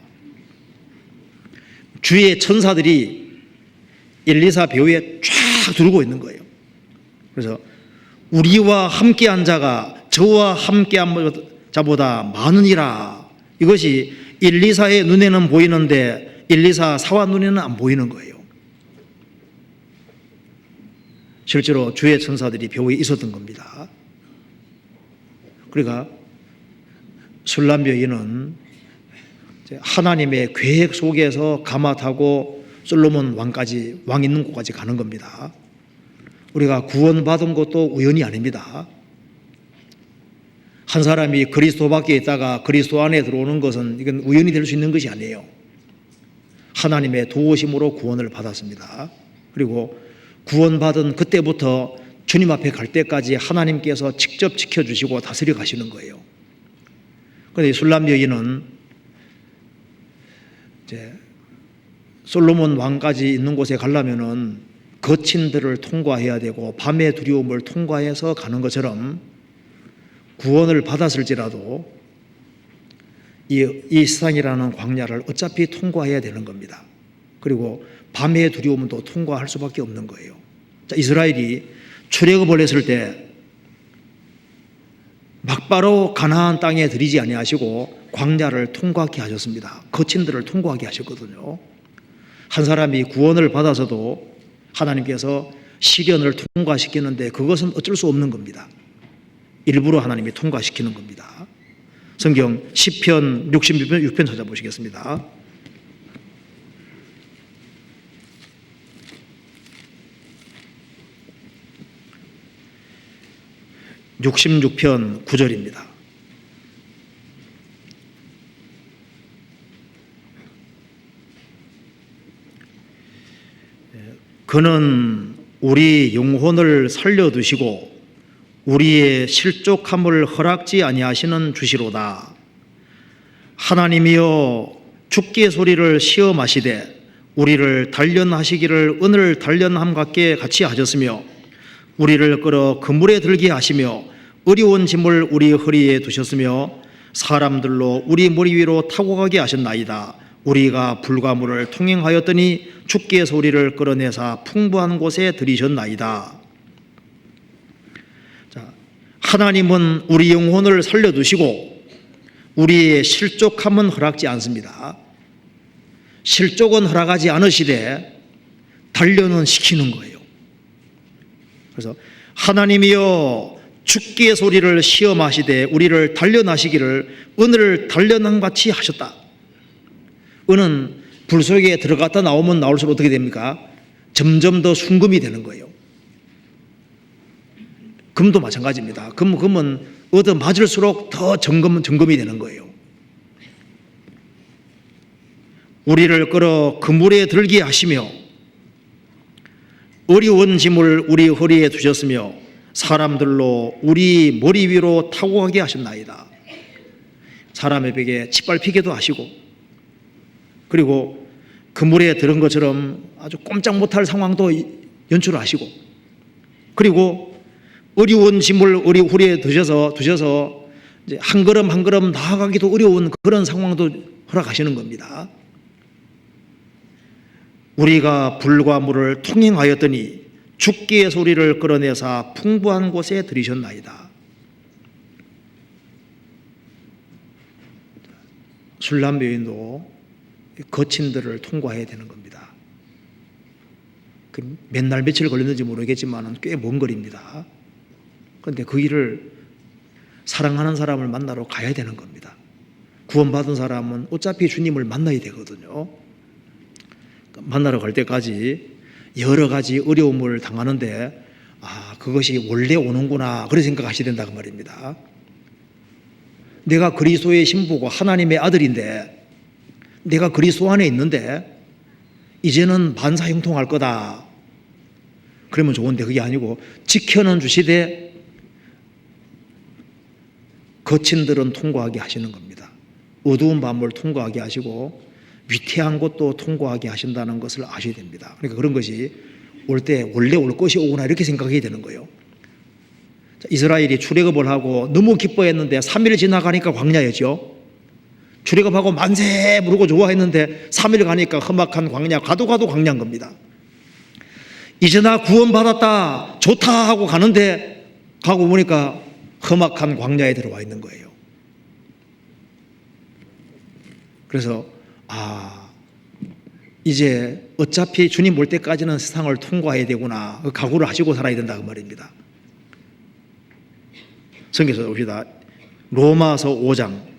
주의 천사들이 엘리사 배후에 쫙 두르고 있는 거예요. 그래서 우리와 함께한 자가 저와 함께한 자보다 많으니라. 이것이 엘리사의 눈에는 보이는데 엘리사 사환 눈에는 안 보이는 거예요. 실제로 주의 천사들이 배후에 있었던 겁니다. 그러니까 술람 여인은 하나님의 계획 속에서 가마타고 솔로몬 왕까지, 왕 있는 곳까지 가는 겁니다. 우리가 구원받은 것도 우연이 아닙니다. 한 사람이 그리스도 밖에 있다가 그리스도 안에 들어오는 것은 이건 우연이 될 수 있는 것이 아니에요. 하나님의 도우심으로 구원을 받았습니다. 그리고 구원받은 그때부터 주님 앞에 갈 때까지 하나님께서 직접 지켜주시고 다스려 가시는 거예요. 그런데 술람 여인은 이제 솔로몬 왕까지 있는 곳에 가려면은 거친들을 통과해야 되고 밤의 두려움을 통과해서 가는 것처럼 구원을 받았을지라도 이 세상이라는 광야를 어차피 통과해야 되는 겁니다. 그리고 밤의 두려움은 또 통과할 수밖에 없는 거예요. 자, 이스라엘이 출애굽을 했을 때 막바로 가나안 땅에 들이지 아니하시고 광야를 통과하게 하셨습니다. 거친들을 통과하게 하셨거든요. 한 사람이 구원을 받아서도 하나님께서 시련을 통과시키는데 그것은 어쩔 수 없는 겁니다. 일부러 하나님이 통과시키는 겁니다. 성경 시편 66편 찾아보시겠습니다. 66편 9절입니다. 그는 우리 영혼을 살려두시고 우리의 실족함을 허락지 아니하시는 주시로다. 하나님이여 주께 소리를 시험하시되 우리를 단련하시기를 은을 단련함 같게 같이 하셨으며 우리를 끌어 그물에 들게 하시며 어려운 짐을 우리 허리에 두셨으며 사람들로 우리 머리 위로 타고 가게 하셨나이다. 우리가 불과 물을 통행하였더니 주께 소리를 끌어내사 풍부한 곳에 들이셨나이다. 자, 하나님은 우리 영혼을 살려두시고 우리의 실족함은 허락지 않습니다. 실족은 허락하지 않으시되 단련은 시키는 거예요. 그래서 하나님이여 주께 소리를 시험하시되 우리를 단련하시기를 은을 단련함 같이 하셨다. 은은 불 속에 들어갔다 나오면 나올수록 어떻게 됩니까? 점점 더 순금이 되는 거예요. 금도 마찬가지입니다. 금은 얻어 맞을수록 더 점검이 되는 거예요. 우리를 끌어 그물에 들게 하시며 어려운 짐을 우리 허리에 두셨으며 사람들로 우리 머리 위로 타고 가게 하셨나이다. 사람의 벽에 짓밟히게도 하시고 그리고 그물에 들은 것처럼 아주 꼼짝 못할 상황도 연출하시고 그리고 어려운 짐을 우리 허리에 두셔서 이제 한 걸음 한 걸음 나아가기도 어려운 그런 상황도 허락하시는 겁니다. 우리가 불과 물을 통행하였더니 주께 소리를 끌어내사 풍부한 곳에 들이셨나이다. 술람 여인도 거친들을 통과해야 되는 겁니다. 몇 날 며칠 걸렸는지 모르겠지만 꽤 먼 거리입니다. 그런데 그 길을 사랑하는 사람을 만나러 가야 되는 겁니다. 구원받은 사람은 어차피 주님을 만나야 되거든요. 만나러 갈 때까지 여러 가지 어려움을 당하는데 그것이 원래 오는구나 그렇게 생각하셔야 된다고 말입니다. 내가 그리스도의 신부고 하나님의 아들인데 내가 그리스도 안에 있는데 이제는 반사형통할 거다 그러면 좋은데 그게 아니고 지켜는 주시되 거친들은 통과하게 하시는 겁니다. 어두운 밤을 통과하게 하시고 위태한 곳도 통과하게 하신다는 것을 아셔야 됩니다. 그러니까 그런 것이 올 때 원래 올 것이 오구나 이렇게 생각해야 되는 거예요. 이스라엘이 출애굽을 하고 너무 기뻐했는데 3일 지나가니까 광야였죠. 출애굽하고 만세 부르고 좋아했는데 3일 가니까 험악한 광야, 가도 광야인 겁니다. 이제 나 구원받았다 좋다 하고 가는데 가고 보니까 험악한 광야에 들어와 있는 거예요. 그래서 이제 어차피 주님 올 때까지는 세상을 통과해야 되구나 그 각오를 하시고 살아야 된다 그 말입니다. 성경에서 봅시다. 로마서 5장.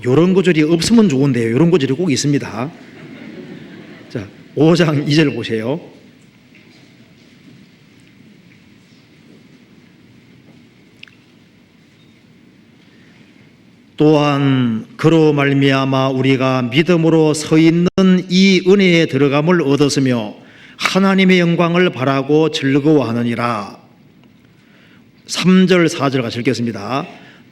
이런 구절이 없으면 좋은데요. 이런 구절이 꼭 있습니다. 자, 5장 2절 보세요. 또한 그로 말미암아 우리가 믿음으로 서 있는 이 은혜에 들어감을 얻었으며 하나님의 영광을 바라고 즐거워하느니라. 3절 4절 같이 읽겠습니다.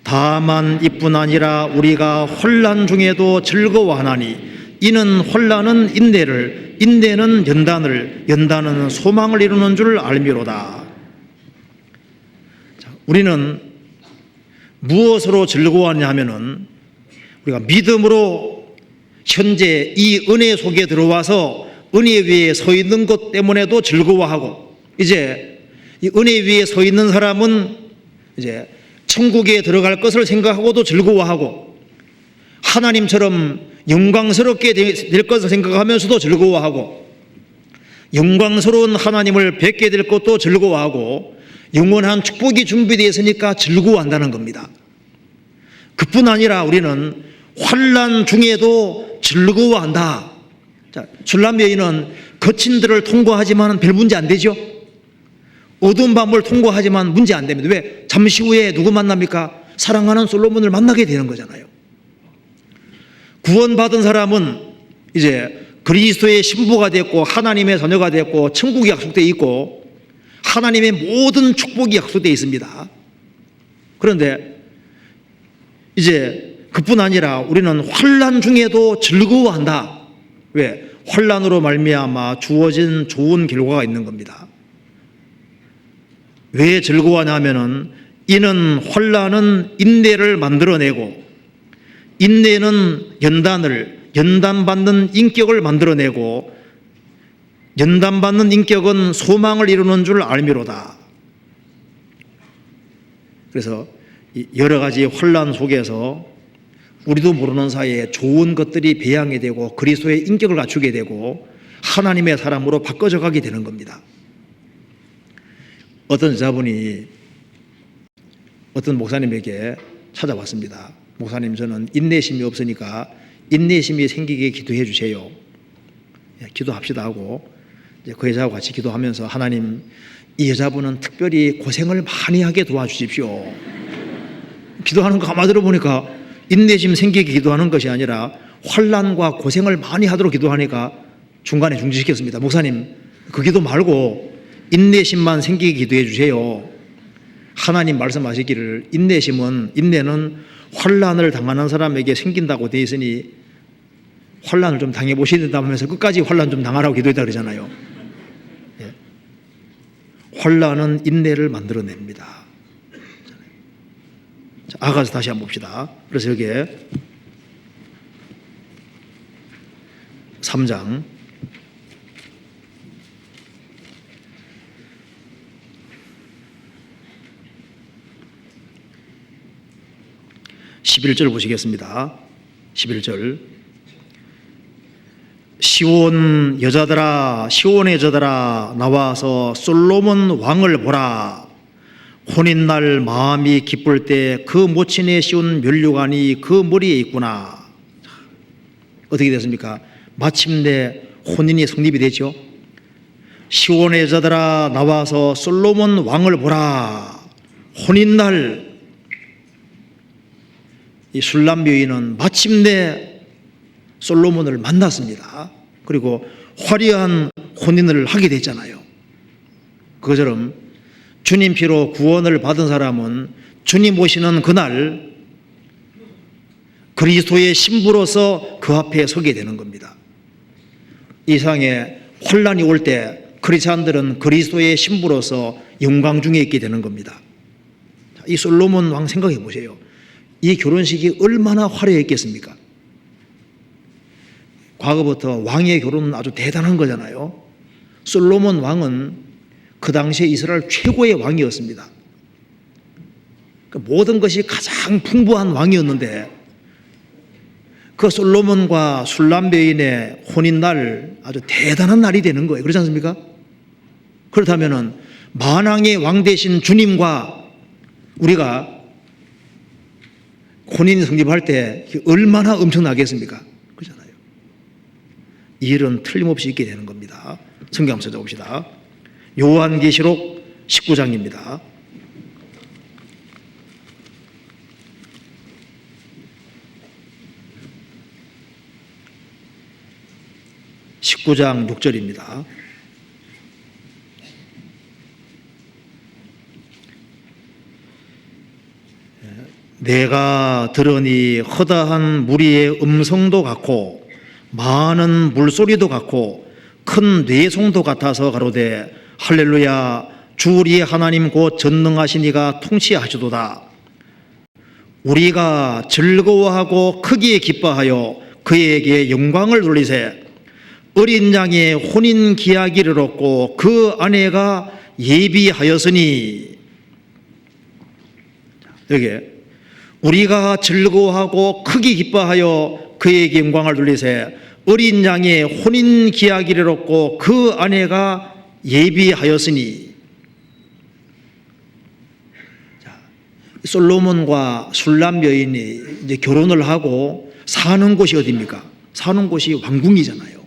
다만 이뿐 아니라 우리가 혼란 중에도 즐거워하나니 이는 혼란은 인내를, 인내는 연단을, 연단은 소망을 이루는 줄 알미로다. 자, 우리는 무엇으로 즐거워하냐 하면은 우리가 믿음으로 현재 이 은혜 속에 들어와서 은혜 위에 서 있는 것 때문에도 즐거워하고, 이제 이 은혜 위에 서 있는 사람은 이제 천국에 들어갈 것을 생각하고도 즐거워하고, 하나님처럼 영광스럽게 될 것을 생각하면서도 즐거워하고, 영광스러운 하나님을 뵙게 될 것도 즐거워하고, 영원한 축복이 준비되어 있으니까 즐거워한다는 겁니다. 그뿐 아니라 우리는 환난 중에도 즐거워한다. 자, 술람 여인은 거친들을 통과하지만 별 문제 안 되죠. 어두운 밤을 통과하지만 문제 안 됩니다. 왜? 잠시 후에 누구 만납니까? 사랑하는 솔로몬을 만나게 되는 거잖아요. 구원받은 사람은 이제 그리스도의 신부가 됐고 하나님의 자녀가 됐고 천국이 약속되어 있고 하나님의 모든 축복이 약속되어 있습니다. 그런데 이제 그뿐 아니라 우리는 환난 중에도 즐거워한다. 왜? 환난으로 말미암아 주어진 좋은 결과가 있는 겁니다. 왜 즐거워하냐면은 이는 환난은 인내를 만들어내고, 인내는 연단받는 인격을 만들어내고, 연단받는 인격은 소망을 이루는 줄 알미로다. 그래서 여러 가지 환난 속에서 우리도 모르는 사이에 좋은 것들이 배양이 되고 그리스도의 인격을 갖추게 되고 하나님의 사람으로 바꿔져 가게 되는 겁니다. 어떤 여자분이 어떤 목사님에게 찾아왔습니다. 목사님, 저는 인내심이 없으니까 인내심이 생기게 기도해 주세요. 기도합시다 하고 그 여자와 같이 기도하면서, 하나님, 이 여자분은 특별히 고생을 많이 하게 도와주십시오. 기도하는 거 가만히 들어보니까 인내심 생기게 기도하는 것이 아니라 환난과 고생을 많이 하도록 기도하니까 중간에 중지시켰습니다. 목사님, 그 기도 말고 인내심만 생기게 기도해 주세요. 하나님 말씀하시기를 인내는 환난을 당하는 사람에게 생긴다고 되어 있으니 환난을 좀 당해보셔야 된다고 하면서 끝까지 환난 좀 당하라고 기도했다 그러잖아요. 환난은 인내를 만들어냅니다. 자, 아가서 다시 한번 봅시다. 그래서 여기에 3장 11절 보시겠습니다. 11절. 시온 여자들아, 시온의 여자들아, 나와서 솔로몬 왕을 보라. 혼인날 마음이 기쁠 때 그 모친의 씌운 면류관이 그 머리에 있구나. 어떻게 됐습니까? 마침내 혼인이 성립이 되죠. 시온의 여자들아, 나와서 솔로몬 왕을 보라. 혼인날 이 술람 여인은 마침내 솔로몬을 만났습니다. 그리고 화려한 혼인을 하게 됐잖아요. 그것처럼 주님 피로 구원을 받은 사람은 주님 오시는 그날 그리스도의 신부로서 그 앞에 서게 되는 겁니다. 이 세상에 혼란이 올 때 크리스찬들은 그리스도의 신부로서 영광 중에 있게 되는 겁니다. 이 솔로몬 왕 생각해 보세요. 이 결혼식이 얼마나 화려했겠습니까? 과거부터 왕의 결혼은 아주 대단한 거잖아요. 솔로몬 왕은 그 당시에 이스라엘 최고의 왕이었습니다. 모든 것이 가장 풍부한 왕이었는데 그 솔로몬과 술람 여인의 혼인날 아주 대단한 날이 되는 거예요. 그렇지 않습니까? 그렇다면 만왕의 왕 되신 주님과 우리가 혼인이 성립할 때 얼마나 엄청나겠습니까? 그렇잖아요. 이 일은 틀림없이 있게 되는 겁니다. 성경 한번 찾아봅시다. 요한계시록 19장입니다. 19장 6절입니다. 내가 들으니 허다한 무리의 음성도 같고 많은 물소리도 같고 큰 뇌송도 같아서 가로되 할렐루야, 주 우리의 하나님 곧 전능하신 이가 통치하시도다. 우리가 즐거워하고 크게 기뻐하여 그에게 영광을 돌리세. 어린 양의 혼인 기약일을 얻고 그 아내가 예비하였으니. 여기에 우리가 즐거워하고 크게 기뻐하여 그에게 영광을 돌리세. 어린 양의 혼인 기약일을 얻고 그 아내가 예비하였으니. 솔로몬과 술람 여인이 이제 결혼을 하고 사는 곳이 어디입니까? 사는 곳이 왕궁이잖아요.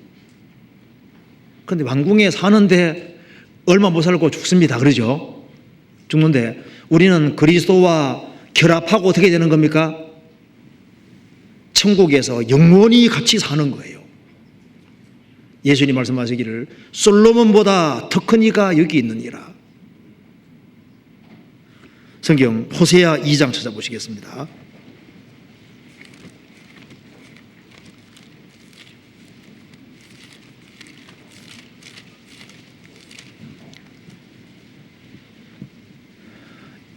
그런데 왕궁에 사는데 얼마 못 살고 죽습니다. 그러죠? 죽는데 우리는 그리스도와 결합하고 어떻게 되는 겁니까? 천국에서 영원히 같이 사는 거예요. 예수님 말씀하시기를 솔로몬보다 더 큰 이가 여기 있느니라. 성경 호세아 2장 찾아보시겠습니다.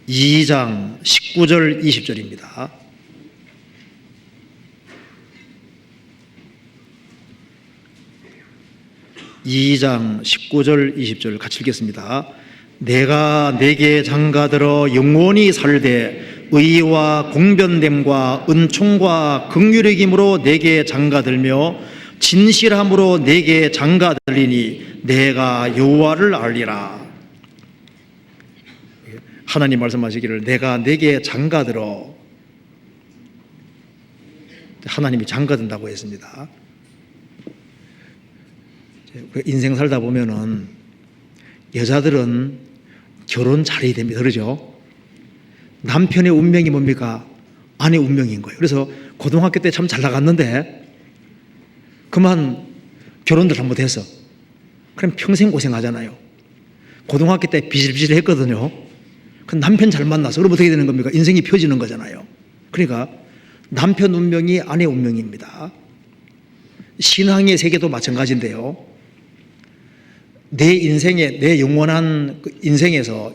(2장) 19절 20절입니다. (2장) 19절 20절 같이 읽겠습니다. 내가 내게 장가들어 영원히 살되 의와 공변됨과 은총과 긍휼의 힘으로 내게 장가들며 진실함으로 내게 장가들리니 내가 여호와를 알리라. 하나님 말씀하시기를 내가 내게 장가들어, 하나님이 장가든다고 했습니다. 인생 살다 보면은 여자들은 결혼 잘해야 됩니다. 그러죠? 남편의 운명이 뭡니까? 아내 운명인 거예요. 그래서 고등학교 때 참 잘 나갔는데 그만 결혼도 잘못했어. 그럼 평생 고생하잖아요. 고등학교 때 비실비실 했거든요. 그 남편 잘 만나서 그럼 어떻게 되는 겁니까? 인생이 펴지는 거잖아요. 그러니까 남편 운명이 아내 운명입니다. 신앙의 세계도 마찬가지인데요. 내 인생에, 내 영원한 인생에서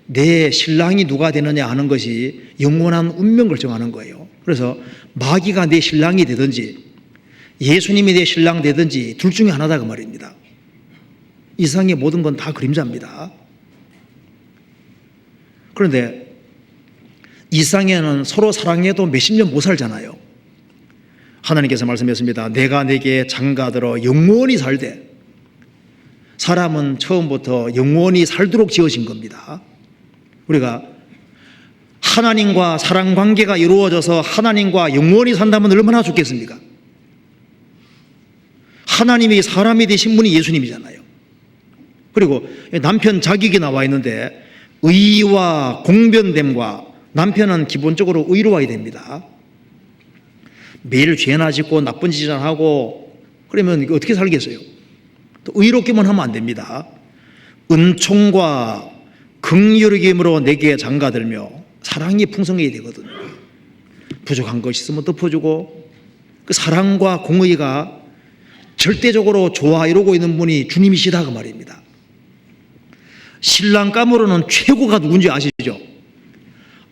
내 신랑이 누가 되느냐 하는 것이 영원한 운명을 정하는 거예요. 그래서 마귀가 내 신랑이 되든지 예수님이 내 신랑 되든지 둘 중에 하나다 그 말입니다. 이 세상의 모든 건 다 그림자입니다. 그런데 이 세상에는 서로 사랑해도 몇십 년 못 살잖아요. 하나님께서 말씀했습니다. 내가 내게 장가들어 영원히 살되. 사람은 처음부터 영원히 살도록 지어진 겁니다. 우리가 하나님과 사랑 관계가 이루어져서 하나님과 영원히 산다면 얼마나 좋겠습니까? 하나님이 사람이 되신 분이 예수님이잖아요. 그리고 남편 자격이 나와 있는데 의와 공변됨과, 남편은 기본적으로 의로워야 됩니다. 매일 죄나 짓고 나쁜 짓이나 하고 그러면 어떻게 살겠어요? 또 의롭기만 하면 안 됩니다. 은총과 긍휼의 힘으로 내게 장가들며, 사랑이 풍성해야 되거든요. 부족한 것이 있으면 덮어주고, 그 사랑과 공의가 절대적으로 좋아 이루고 있는 분이 주님이시다 그 말입니다. 신랑감으로는 최고가 누군지 아시죠?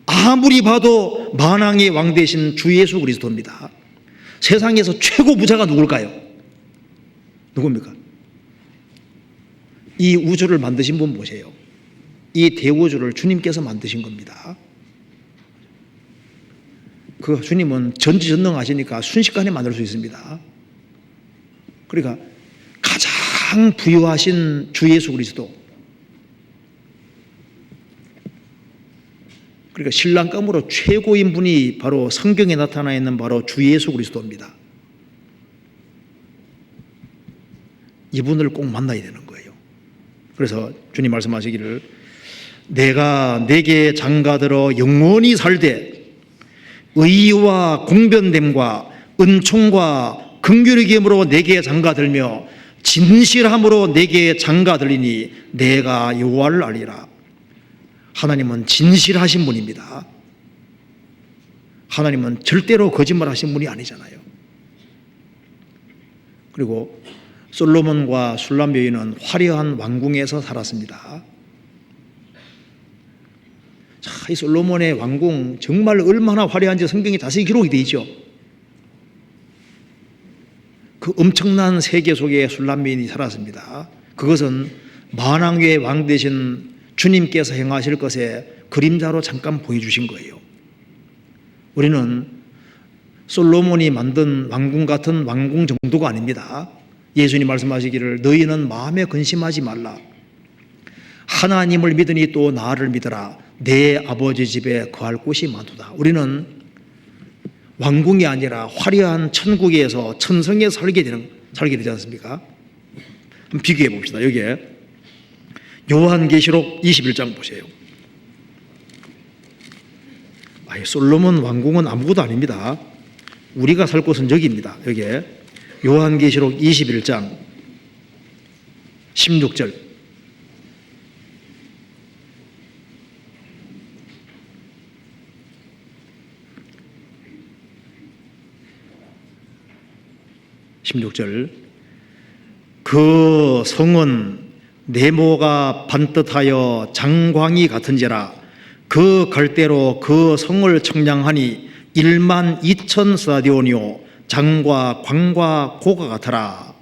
아무리 봐도 만왕의 왕 되신 주 예수 그리스도입니다. 세상에서 최고 부자가 누굴까요? 누굽니까? 이 우주를 만드신 분 보세요. 이 대우주를 주님께서 만드신 겁니다. 그 주님은 전지전능하시니까 순식간에 만들 수 있습니다. 그러니까 가장 부유하신 주 예수 그리스도, 그러니까 신랑감으로 최고인 분이 바로 성경에 나타나 있는 바로 주 예수 그리스도입니다. 이분을 꼭 만나야 되는 거예요. 그래서 주님 말씀하시기를 내가 내게 장가들어 영원히 살되 의와 공변됨과 은총과 긍휼의 힘으로 내게 장가들며 진실함으로 내게 장가들리니 내가 여호와를 알리라. 하나님은 진실하신 분입니다. 하나님은 절대로 거짓말하신 분이 아니잖아요. 그리고 솔로몬과 술람 여인은 화려한 왕궁에서 살았습니다. 자, 이 솔로몬의 왕궁 정말 얼마나 화려한지 성경에 자세히 기록이 되어 있죠. 그 엄청난 세계 속에 술람 여인이 살았습니다. 그것은 만왕의 왕 되신 주님께서 행하실 것에 그림자로 잠깐 보여주신 거예요. 우리는 솔로몬이 만든 왕궁 같은 왕궁 정도가 아닙니다. 예수님 말씀하시기를 너희는 마음에 근심하지 말라. 하나님을 믿으니 또 나를 믿어라. 내 아버지 집에 거할 곳이 많도다. 우리는 왕궁이 아니라 화려한 천국에서 천성에서 살게 되지 않습니까? 한번 비교해 봅시다. 여기에 요한계시록 21장 보세요. 솔로몬 왕궁은 아무것도 아닙니다. 우리가 살 곳은 여기입니다. 여기에 요한계시록 21장 16절. 그 성은 네모가 반듯하여 장광이 같은지라 그 갈대로 그 성을 청량하니 1만 2천 스타디온이요 장과 광과 고가 같으라.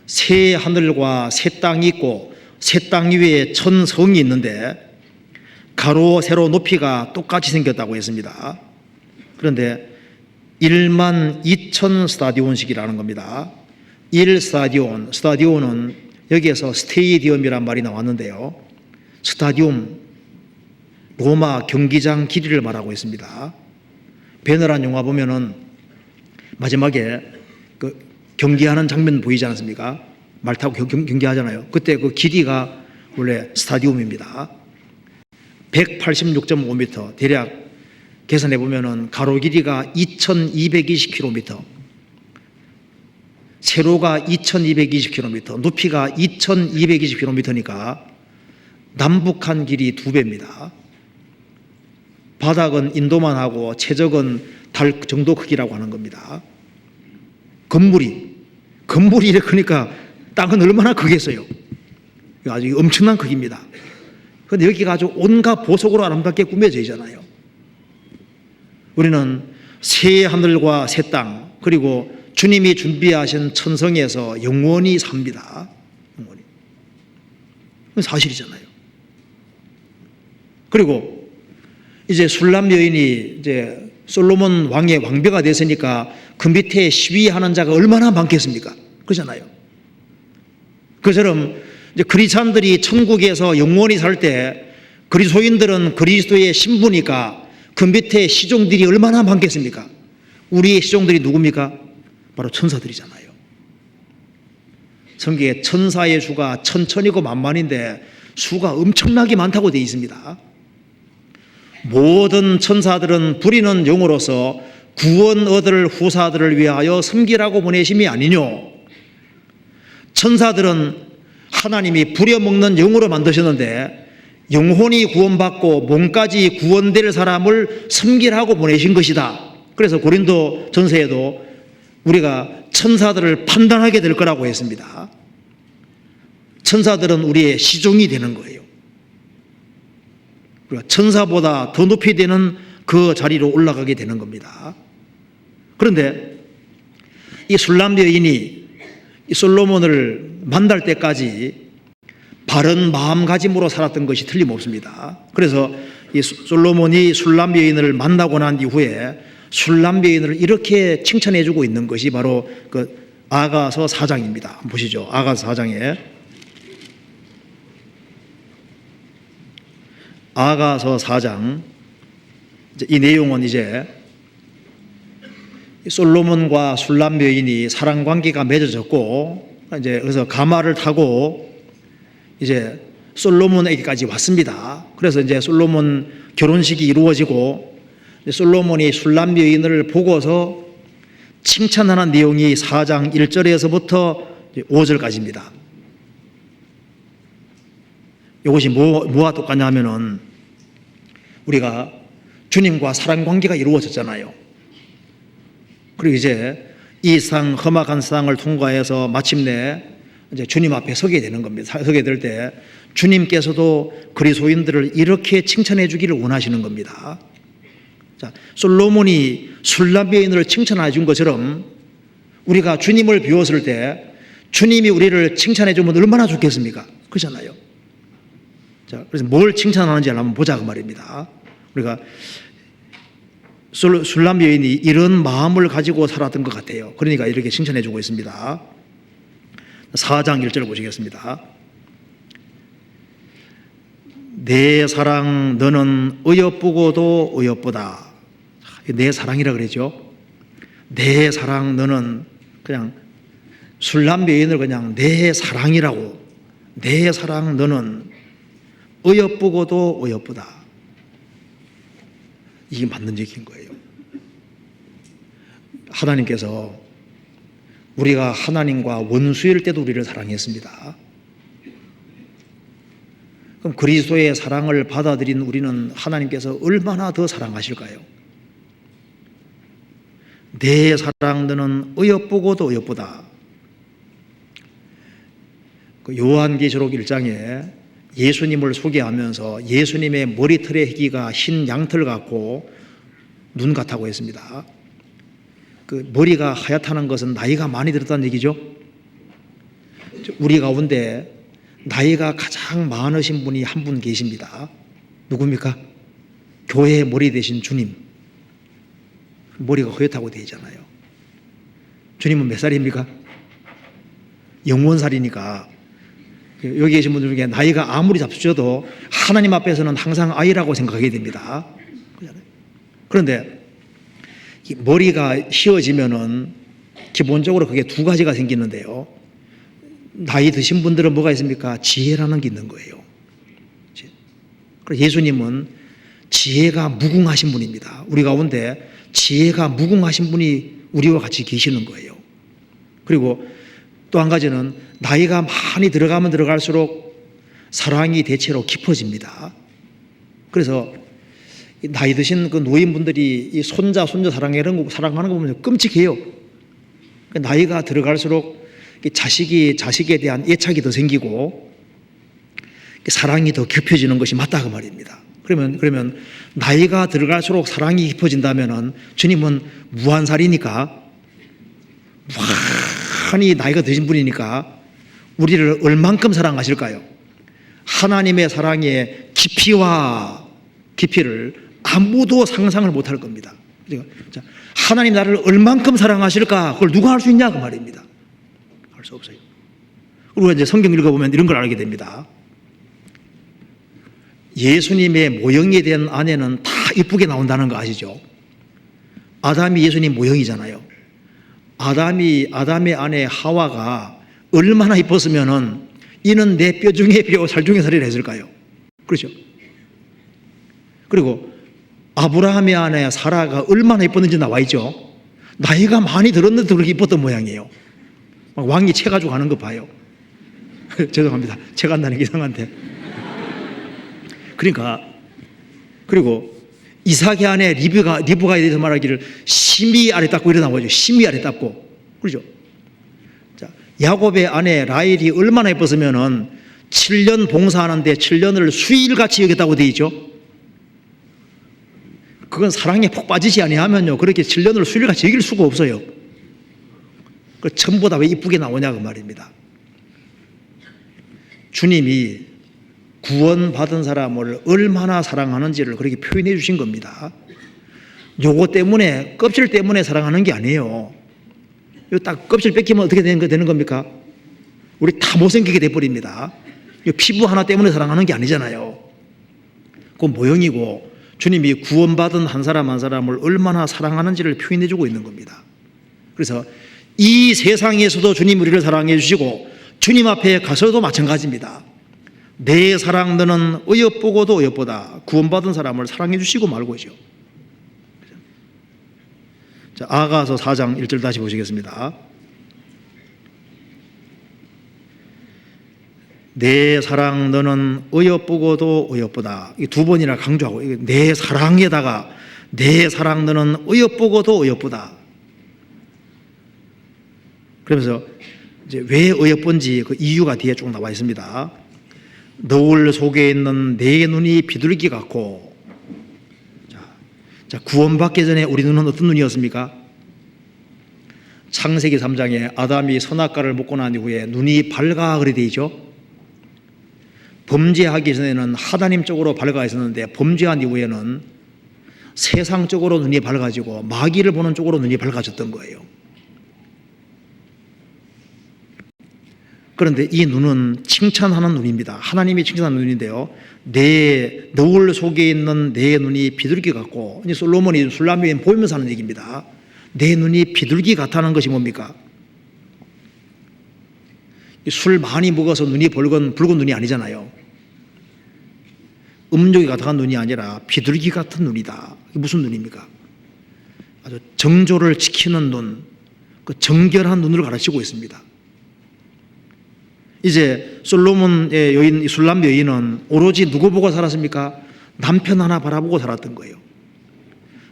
새 하늘과 새 땅이 있고 새 땅 위에 천성이 있는데 가로 세로 높이가 똑같이 생겼다고 했습니다. 그런데 1만 2천 스타디온씩이라는 겁니다. 1스타디온, 스타디온은 여기에서 스테디움이란 말이 나왔는데요. 스타디움, 로마 경기장 길이를 말하고 있습니다. 배너란 영화 보면은 마지막에 그 경기하는 장면 보이지 않습니까? 말 타고 경기하잖아요. 그때 그 길이가 원래 스타디움입니다. 186.5m, 대략 계산해 보면은 가로 길이가 2220km, 세로가 2220km, 높이가 2220km니까 남북한 길이 2배입니다. 바닥은 인도만 하고 최적은 달 정도 크기라고 하는 겁니다. 건물이 이렇게 크니까 땅은 얼마나 크겠어요. 아주 엄청난 크기입니다. 그런데 여기가 아주 온갖 보석으로 아름답게 꾸며져 있잖아요. 우리는 새 하늘과 새 땅, 그리고 주님이 준비하신 천성에서 영원히 삽니다. 영원히. 그건 사실이잖아요. 그리고 이제 술람 여인이 이제 솔로몬 왕의 왕비가 됐으니까 그 밑에 시위하는 자가 얼마나 많겠습니까? 그렇잖아요. 그처럼 이제 그리스도인들이 천국에서 영원히 살 때 그리스도인들은 그리스도의 신부니까 그 밑에 시종들이 얼마나 많겠습니까? 우리의 시종들이 누굽니까? 바로 천사들이잖아요. 성경에 천사의 수가 천천이고 만만인데 수가 엄청나게 많다고 되어 있습니다. 모든 천사들은 부리는 영으로서 구원 얻을 후사들을 위하여 섬기라고 보내심이 아니뇨. 천사들은 하나님이 부려먹는 영으로 만드셨는데 영혼이 구원받고 몸까지 구원될 사람을 섬기라고 보내신 것이다. 그래서 고린도 전서에도 우리가 천사들을 판단하게 될 거라고 했습니다. 천사들은 우리의 시종이 되는 거예요. 우리가 천사보다 더 높이 되는 그 자리로 올라가게 되는 겁니다. 그런데 이 술람 여인이 이 솔로몬을 만날 때까지 바른 마음가짐으로 살았던 것이 틀림없습니다. 그래서 이 솔로몬이 술람 여인을 만나고 난 이후에 술람 여인을 이렇게 칭찬해 주고 있는 것이 바로 그 아가서 4장입니다. 보시죠. 아가서 4장에 아가서 4장 이 내용은 이제 솔로몬과 술람 여인이 사랑 관계가 맺어졌고 이제 그래서 가마를 타고 이제 솔로몬에게까지 왔습니다. 그래서 이제 솔로몬 결혼식이 이루어지고 솔로몬이 술람 여인을 보고서 칭찬하는 내용이 4장 1절에서부터 5절까지입니다. 이것이 뭐와 똑같냐 하면은 우리가 주님과 사랑 관계가 이루어졌잖아요. 그리고 이제 이 세상 험악한 세상을 통과해서 마침내 이제 주님 앞에 서게 되는 겁니다. 서게 될 때 주님께서도 그리스도인들을 이렇게 칭찬해 주기를 원하시는 겁니다. 자, 솔로몬이 술람 여인을 칭찬해 준 것처럼 우리가 주님을 비웠을 때 주님이 우리를 칭찬해 주면 얼마나 좋겠습니까? 그렇잖아요. 자, 그래서 뭘 칭찬하는지 한번 보자 그 말입니다. 우리가 술람 여인이 이런 마음을 가지고 살았던 것 같아요. 그러니까 이렇게 칭찬해 주고 있습니다. 4장 1절 보시겠습니다. 내 사랑 너는 어여쁘고도 어여쁘다. 내 사랑이라 그러죠. 내 사랑 너는 그냥 술람 여인을 그냥 내 사랑이라고, 내 사랑 너는 어여쁘고도 어여쁘다. 이게 맞는 얘기인 거예요. 하나님께서 우리가 하나님과 원수일 때도 우리를 사랑했습니다. 그럼 그리스도의 사랑을 받아들인 우리는 하나님께서 얼마나 더 사랑하실까요? 내 사랑 너는 어여쁘고도 어여쁘다. 그 요한계시록 1장에 예수님을 소개하면서 예수님의 머리털의 희기가 흰 양털 같고 눈 같다고 했습니다. 그 머리가 하얗다는 것은 나이가 많이 들었다는 얘기죠. 우리 가운데 나이가 가장 많으신 분이 한 분 계십니다. 누굽니까? 교회의 머리 되신 주님. 머리가 허옇다고 되어 있잖아요. 주님은 몇 살입니까? 영원살이니까 여기 계신 분들 중에 나이가 아무리 잡수셔도 하나님 앞에서는 항상 아이라고 생각하게 됩니다. 그런데 머리가 휘어지면은 기본적으로 그게 두 가지가 생기는데요. 나이 드신 분들은 뭐가 있습니까? 지혜라는 게 있는 거예요. 그래서 예수님은 지혜가 무궁하신 분입니다. 우리 가운데 지혜가 무궁하신 분이 우리와 같이 계시는 거예요. 그리고 또 한 가지는 나이가 많이 들어가면 들어갈수록 사랑이 대체로 깊어집니다. 그래서 나이 드신 그 노인분들이 이 손자, 손자 사랑하는 거 보면 끔찍해요. 나이가 들어갈수록 자식에 대한 애착이 더 생기고 사랑이 더 깊어지는 것이 맞다 그 말입니다. 그러면 나이가 들어갈수록 사랑이 깊어진다면은 주님은 무한살이니까 무한히 나이가 드신 분이니까 우리를 얼만큼 사랑하실까요? 하나님의 사랑의 깊이를 아무도 상상을 못할 겁니다. 자, 하나님 나를 얼만큼 사랑하실까? 그걸 누가 알 수 있냐? 그 말입니다. 알 수 없어요. 그리고 이제 성경 읽어보면 이런 걸 알게 됩니다. 예수님의 모형이 된 아내는 다 이쁘게 나온다는 거 아시죠? 아담이 예수님 모형이잖아요. 아담의 아내 하와가 얼마나 이뻤으면은 이는 내 뼈 중에 뼈, 살 중에 살이라 했을까요? 그렇죠? 그리고 아브라함의 아내 사라가 얼마나 이뻤는지 나와 있죠? 나이가 많이 들었는데 그렇게 이뻤던 모양이에요. 막 왕이 체 가지고 가는 거 봐요. 죄송합니다. 체 간다는 게 이상한데. 그러니까, 그리고 이삭의 아내 리브가에 대해서 말하기를 심히 아래답고 이래 나오죠. 심히 아래답고. 그렇죠? 자, 야곱의 아내 라헬이 얼마나 예뻤으면은 7년 봉사하는데 7년을 수일같이 여겼다고 되어 있죠. 그건 사랑에 푹 빠지지 아니하면요, 그렇게 7년을 수일같이 여길 수가 없어요. 그 전부 다 왜 이쁘게 나오냐 그 말입니다. 주님이 구원받은 사람을 얼마나 사랑하는지를 그렇게 표현해 주신 겁니다. 요거 때문에, 껍질 때문에 사랑하는 게 아니에요. 요 딱 껍질 뺏기면 어떻게 되는 겁니까? 우리 다 못생기게 돼버립니다. 요 피부 하나 때문에 사랑하는 게 아니잖아요. 그건 모형이고, 주님이 구원받은 한 사람 한 사람을 얼마나 사랑하는지를 표현해 주고 있는 겁니다. 그래서 이 세상에서도 주님 우리를 사랑해 주시고 주님 앞에 가서도 마찬가지입니다. 내 사랑 너는 어여쁘고도 어여쁘다. 구원받은 사람을 사랑해 주시고 말고죠. 자, 아가서 4장 1절 다시 보시겠습니다. 내 사랑 너는 어여쁘고도 어여쁘다. 이 두 번이나 강조하고, 내 사랑에다가 내 사랑 너는 어여쁘고도 어여쁘다. 그러면서 이제 왜 어여쁜지 그 이유가 뒤에 쭉 나와 있습니다. 너울 속에 있는 내 눈이 비둘기 같고. 자, 구원받기 전에 우리 눈은 어떤 눈이었습니까? 창세기 3장에 아담이 선악과를 먹고 난 이후에 눈이 밝아 그래 되어 있죠. 범죄하기 전에는 하나님 쪽으로 밝아 있었는데 범죄한 이후에는 세상 쪽으로 눈이 밝아지고 마귀를 보는 쪽으로 눈이 밝아졌던 거예요. 그런데 이 눈은 칭찬하는 눈입니다. 하나님이 칭찬하는 눈인데요. 내 너울 속에 있는 내 눈이 비둘기 같고, 솔로몬이 술람 보면서 하는 얘기입니다. 내 눈이 비둘기 같다는 것이 뭡니까? 술 많이 먹어서 눈이 붉은 눈이 아니잖아요. 음욕이 가득한 눈이 아니라 비둘기 같은 눈이다. 이게 무슨 눈입니까? 아주 정조를 지키는 눈, 그 정결한 눈을 가르치고 있습니다. 이제 솔로몬의 여인, 술람 여인은 오로지 누구 보고 살았습니까? 남편 하나 바라보고 살았던 거예요.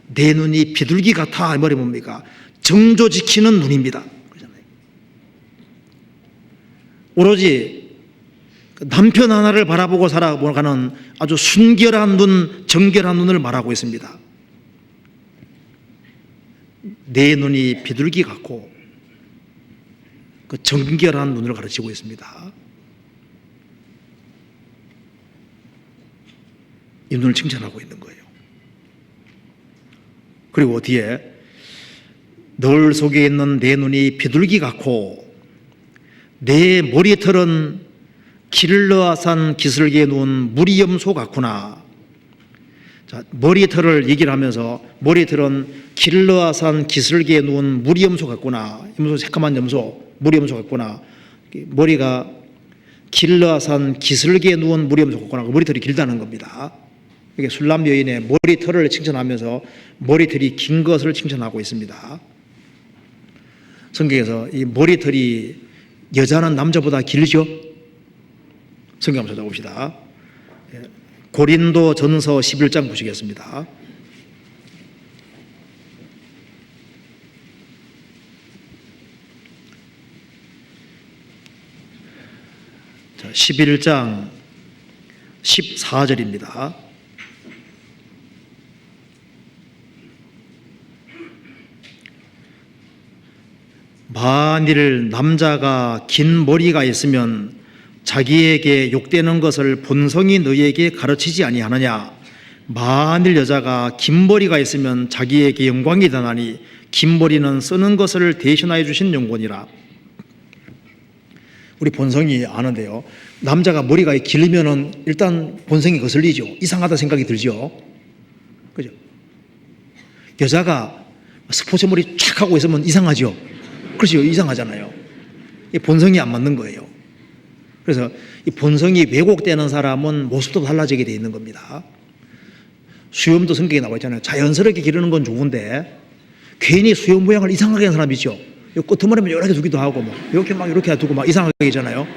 내 눈이 비둘기 같아. 이 말이 뭡니까? 정조 지키는 눈입니다. 그러잖아요. 오로지 남편 하나를 바라보고 살아가는 아주 순결한 눈, 정결한 눈을 말하고 있습니다. 내 눈이 비둘기 같고 그 정결한 눈을 가르치고 있습니다. 이 눈을 칭찬하고 있는 거예요. 그리고 뒤에 너울 속에 있는 내 눈이 비둘기 같고 내 머리털은 길르아산 기슭에 누운 무리염소 같구나. 자, 머리털을 얘기를 하면서 머리털은 길르아산 기슭에 누운 무리염소 같구나. 염소, 새까만 염소, 무리염소 같구나. 머리가 길르아산 기슭에 누운 무리염소 같구나. 머리털이 길다는 겁니다. 이게 술람 여인의 머리털을 칭찬하면서 머리털이 긴 것을 칭찬하고 있습니다. 성경에서 이 머리털이 여자는 남자보다 길죠? 성경 한번 찾아봅시다. 고린도 전서 11장 보시겠습니다. 자, 11장 14절입니다. 만일 남자가 긴 머리가 있으면 자기에게 욕되는 것을 본성이 너희에게 가르치지 아니하느냐. 만일 여자가 긴 머리가 있으면 자기에게 영광이 되나니 긴 머리는 쓰는 것을 대신하여 주신 영혼이라. 우리 본성이 아는데요, 남자가 머리가 길면은 일단 본성이 거슬리죠. 이상하다 생각이 들죠. 그죠? 여자가 스포츠 머리 쫙 하고 있으면 이상하죠. 그렇죠. 이상하잖아요. 이 본성이 안 맞는 거예요. 그래서 이 본성이 왜곡되는 사람은 모습도 달라지게 돼 있는 겁니다. 수염도 성경에 나와 있잖아요. 자연스럽게 기르는 건 좋은데 괜히 수염 모양을 이상하게 하는 사람이 있죠. 끄트머리만 이렇게 두기도 하고 뭐 이렇게 막 이렇게 두고 막 이상하게 하잖아요.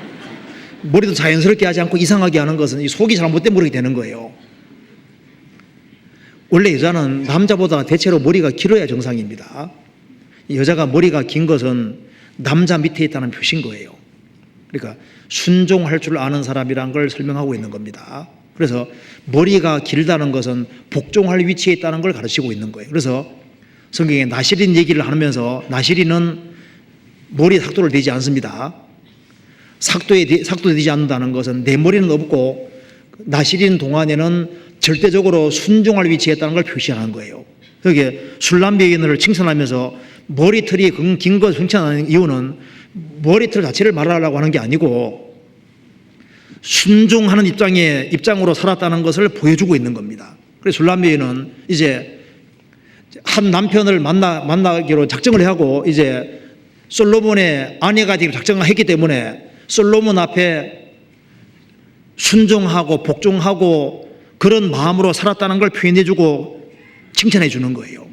머리도 자연스럽게 하지 않고 이상하게 하는 것은 이 속이 잘못된 머리가 되는 거예요. 원래 여자는 남자보다 대체로 머리가 길어야 정상입니다. 여자가 머리가 긴 것은 남자 밑에 있다는 표시인 거예요. 그러니까 순종할 줄 아는 사람이란 걸 설명하고 있는 겁니다. 그래서 머리가 길다는 것은 복종할 위치에 있다는 걸 가르치고 있는 거예요. 그래서 성경에 나시린 얘기를 하면서 나시린은 머리에 삭도를 대지 않습니다. 삭도되지 않는다는 것은 내 머리는 없고 나시린 동안에는 절대적으로 순종할 위치에 있다는 걸 표시하는 거예요. 그게 술람비인을 칭찬하면서 머리털이 긴 걸 칭찬하는 이유는 머리털 자체를 말하려고 하는 게 아니고 순종하는 입장으로 살았다는 것을 보여주고 있는 겁니다. 그래서 술람비인은 이제 한 남편을 만나기로 작정을 하고 이제 솔로몬의 아내가 되기로 작정을 했기 때문에 솔로몬 앞에 순종하고 복종하고 그런 마음으로 살았다는 걸 표현해주고 칭찬해주는 거예요.